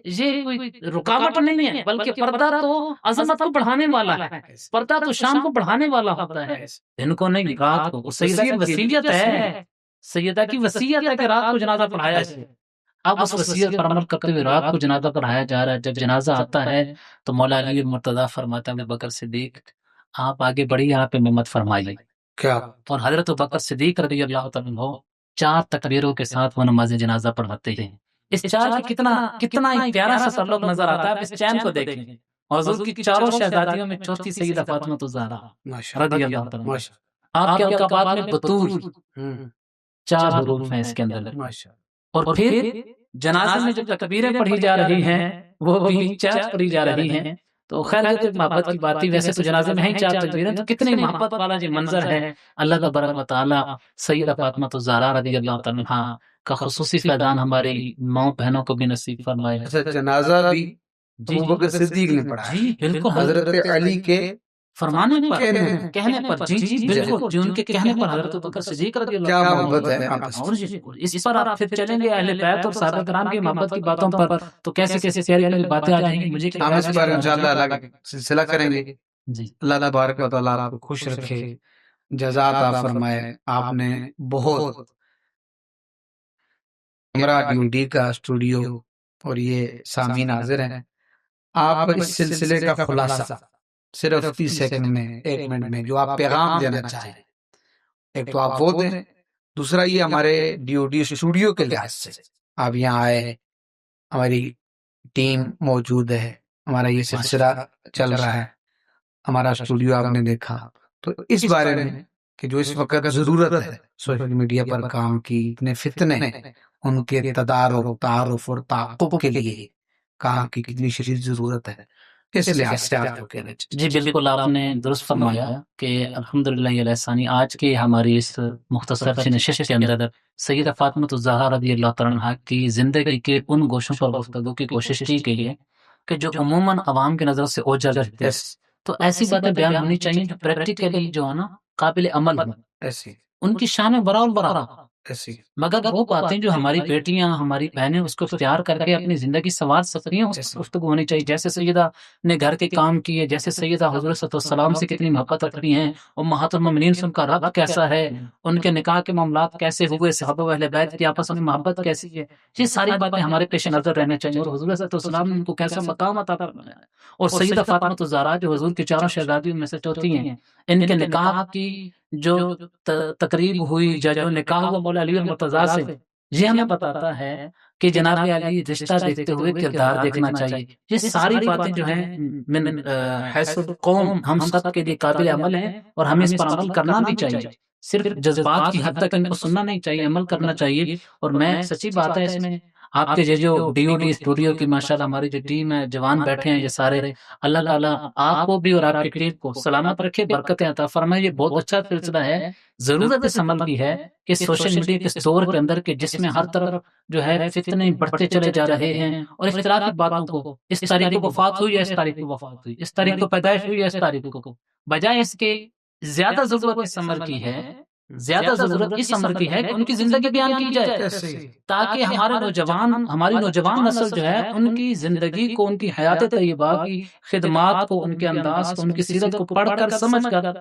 یہ کوئی رکاوٹ نہیں ہے، بلکہ پردہ تو عظمت کو بڑھانے والا ہے، پردہ تو شان کو بڑھانے والا ہوتا ہے، دن کو نہیں رات کو. سیدہ کی وصیت ہے، سیدہ کی وصیت ہے کہ رات کو جنازہ پڑھایا جائے. اب اس وصیت پر عمل کرتے ہوئے رات کو جنازہ پڑھایا جا رہا ہے. جب جنازہ آتا ہے تو مولا علی مرتضیٰ فرماتا ہے بکر صدیق آپ آگے بڑھیے، آپ امامت فرمائیے. کیا؟ اور حضرت بکر صدیق رضی اللہ تعالیٰ عنہ 4 تکبیروں کے ساتھ وہ نماز جنازہ پڑھاتے ہیں. اس 4 کا کتنا ہی پیارا سا تعلق نظر آتا ہے. آپ اس چین کو دیکھیں، حضور کی 4 شہزادیوں میں چوتھی سیدہ فاطمہ الزہرا رضی اللہ تعالیٰ عنہ. آپ کے القابات میں بطول 4 حروف ہیں اس کے اندر. اور پھر جنازے میں جو تکبیریں پڑھی جا رہی ہیں وہ بھی 4 پڑھی جا رہی ہیں. تو خیر یہ تو محبت کی بات تھی، ویسے تو جنازے میں ہی 4 تکبیریں، تو کتنے محبت والا یہ منظر ہے. اللہ تبارک و تعالیٰ سیدہ فاطمہ الزہرا رضی اللہ تعالیٰ عنہا کا خصوصی فیضان ہماری ماؤں بہنوں کو بھی نصیب فرمائے. جنازہ بھی ابو بکر صدیق نے پڑھا، جی بالکل، حضرت علی کے فرمانے پر، کہنے پر. جی بالکل، جو ان کے کہنے پر حضرت بکر صدیق رضی اللہ کیا عنہ. محبت ہے. اور اس پر آپ پھر چلیں گے اہل بیت اور صحابہ کرام کی محبت کی باتوں پر، تو کیسے کیسے پیاری باتیں آ جائیں گی. مجھے ہم اس بار انشاءاللہ اللہ سلسلہ کریں گے. جی اللہ تبارک و تعالیٰ آپ کو خوش رکھے، جزا عطا فرمائے. آپ نے بہت ہمارا ڈیوٹی کا اسٹوڈیو اور یہ سامعین حاضر ہیں، آپ اس سلسلے کا خلاصہ صرف 30 سیکنڈ میں، 1 منٹ میں جو آپ پیغام دینا چاہیں، ایک تو آپ وہ دیں، دوسرا یہ ہمارے ڈیوٹی اسٹوڈیو کے لحاظ سے آپ یہاں آئے، ہماری ٹیم موجود ہے، ہمارا یہ سلسلہ چل رہا ہے، ہمارا اسٹوڈیو آپ نے دیکھا، تو اس بارے میں کہ جو اس وقت ضرورت ہے سوشل میڈیا پر کام کی، اتنے فتنے ان کے تدارک، تعارف اور تعاقب کے لیے کام کی کتنی شدید ضرورت ہے، اس لحاظ سے آپ کو کہنا چاہیے. جی بالکل، آپ نے درست فرمایا کہ الحمدللہ یہ لسانی آج کے ہماری اس مختصر سی نشست کے اندر سیدہ فاطمہ الزہرا رضی اللہ تعالیٰ عنہا کی زندگی کے ان گوشوں پر گفتگو کی کوشش کی گئی ہے کہ جو عموماً عوام کی نظر سے اوجھل رہتے ہیں. تو ایسی باتیں بیان ہونی چاہیے جو پریکٹیکلی جو ہے نا قابل عمل ہوں، ایسی ان کی شان برا برا. ایسی مگر وہ باتیں جو ہماری بیٹیاں، ہماری بہنیں اس کو اختیار کر کے اپنی زندگی سنوار سکتی ہیں، اس گفتگو ہونی چاہیے. جیسے سیدہ نے گھر کے کام کیے، جیسے سیدہ حضور صلی اللہ علیہ وسلم سے کتنی محبت رکھتی ہیں، امہات المومنین سے ان کا ربط کیسا ہے، ان کے نکاح کے معاملات کیسے ہوئے، صحابہ و اہل بیت کی آپس میں محبت کیسی ہے، یہ ساری باتیں ہمارے پیش نظر رہنے چاہیے. اور حضور صلی اللہ علیہ وسلم نے ان کو کیسا مقام عطا فرمایا. اور سیدہ فاطمہ الزہرا جو حضور کی 4 شہزادیوں میں سے چوتھی ہیں، ان کے نکاح کی جو تقریب ہوئی، جو نکاح ہوا مولا علی مرتضیٰ سے، یہ ہمیں بتاتا ہے کہ جناب علی رشتہ دیکھتے ہوئے کردار دیکھنا چاہیے. یہ ساری باتیں جو ہیں من حیث القوم ہم سب کے لیے قابل عمل ہیں اور ہمیں اس پر عمل کرنا بھی چاہیے. صرف جذبات کی حد تک ان کو سننا نہیں چاہیے، عمل کرنا چاہیے. اور میں سچی بات ہے اس میں آپ کے جو ڈی او ڈی اسٹوڈیو کی ماشاءاللہ ہماری جو ٹیم ہے، جوان بیٹھے ہیں یہ سارے، اللہ تعالیٰ آپ کو بھی اور آپ کی ٹیم کو سلامت رکھے، برکتیں عطا فرمائے. یہ بہت اچھا سلسلہ ہے. ضرورت اس عمل کی ہے کہ سوشل میڈیا کے اس دور کے اندر کہ جس میں ہر طرف جو ہے فتنے بڑھتے چلے جا رہے ہیں اور اختلافی باتوں کو، اس تاریخ کو وفات ہوئی ہے، اس تاریخ کو وفات ہوئی، اس تاریخ کو پیدائش ہوئی ہے، اس تاریخ کو، بجائے اس کے زیادہ ضرورت اس عمر کی ہے، زیادہ ضرورت اس عمر کی ہے کہ ان کی زندگی بیان کی جائے، تاکہ ہماری نوجوان نسل جو ہے ان کی زندگی کو، ان کی حیات طیبہ کی خدمات کو، ان کے انداز کو، ان کی سیرت کو پڑھ کر سمجھ کر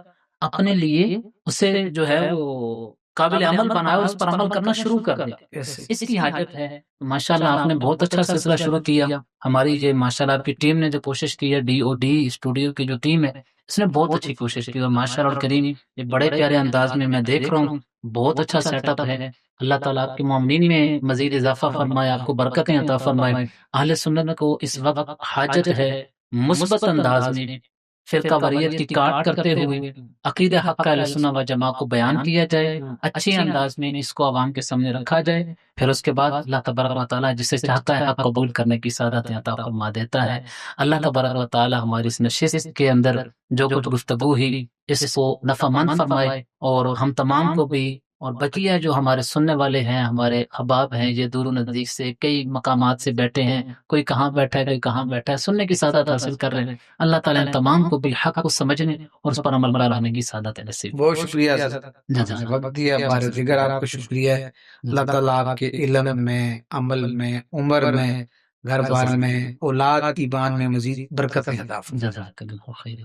اپنے لیے اسے جو ہے وہ قابل عمل بنائے اور اس پر عمل کرنا شروع کر دے. اس کی حاجت ہے. ماشاءاللہ آپ نے بہت اچھا سلسلہ شروع کیا. ہماری یہ ماشاءاللہ آپ کی ٹیم نے جو کوشش کی ہے، ڈی او ڈی اسٹوڈیو کی جو ٹیم ہے، اس نے بہت اچھی کوشش کی. اور ماشاءاللہ الکریم یہ بڑے پیارے انداز میں دیکھ رہا ہوں، بہت اچھا سیٹ اپ ہے. اللہ تعالیٰ آپ کے مومنین میں مزید اضافہ فرمائے، آپ کو برکتیں عطا فرمائے. اہل سنت کو اس وقت حاجت ہے مثبت انداز میں فرقہ واریت کی کاٹ کرتے ہوئے عقیدہ حق کا اہل سنت و جماعت کو بیان کیا جائے، اچھے انداز میں اس کو عوام کے سامنے رکھا جائے. پھر اس کے بعد اللہ تبارک و تعالیٰ جسے چاہتا ہے حق قبول کرنے کی سعادت عطا فرما دیتا ہے. اللہ تبارک و تعالیٰ ہماری اس نشست کے اندر جو کچھ گفتگو ہوئی اس کو نفع مند فرمائے، اور ہم تمام کو بھی، اور بقیہ جو ہمارے سننے والے ہیں، ہمارے احباب ہیں، یہ دور و نزدیک سے کئی مقامات سے بیٹھے ہیں، کوئی کہاں بیٹھا ہے، کوئی کہاں بیٹھا ہے، سننے کی سعادت حاصل کر رہے ہیں. اللہ تعالیٰ ان تمام کو بھی حق کو سمجھنے اور اس پر عمل کرنے کی سعادت نصیب. بہت شکریہ حضرت، وقت دیا بار دیگر آپ کو شکریہ ہے. اللہ تعالیٰ آپ کے علم میں، عمل میں، عمر میں، گھر بار میں، اولاد ایمان میں مزید برکت عطا فرمائے. جزاک اللہ خیر.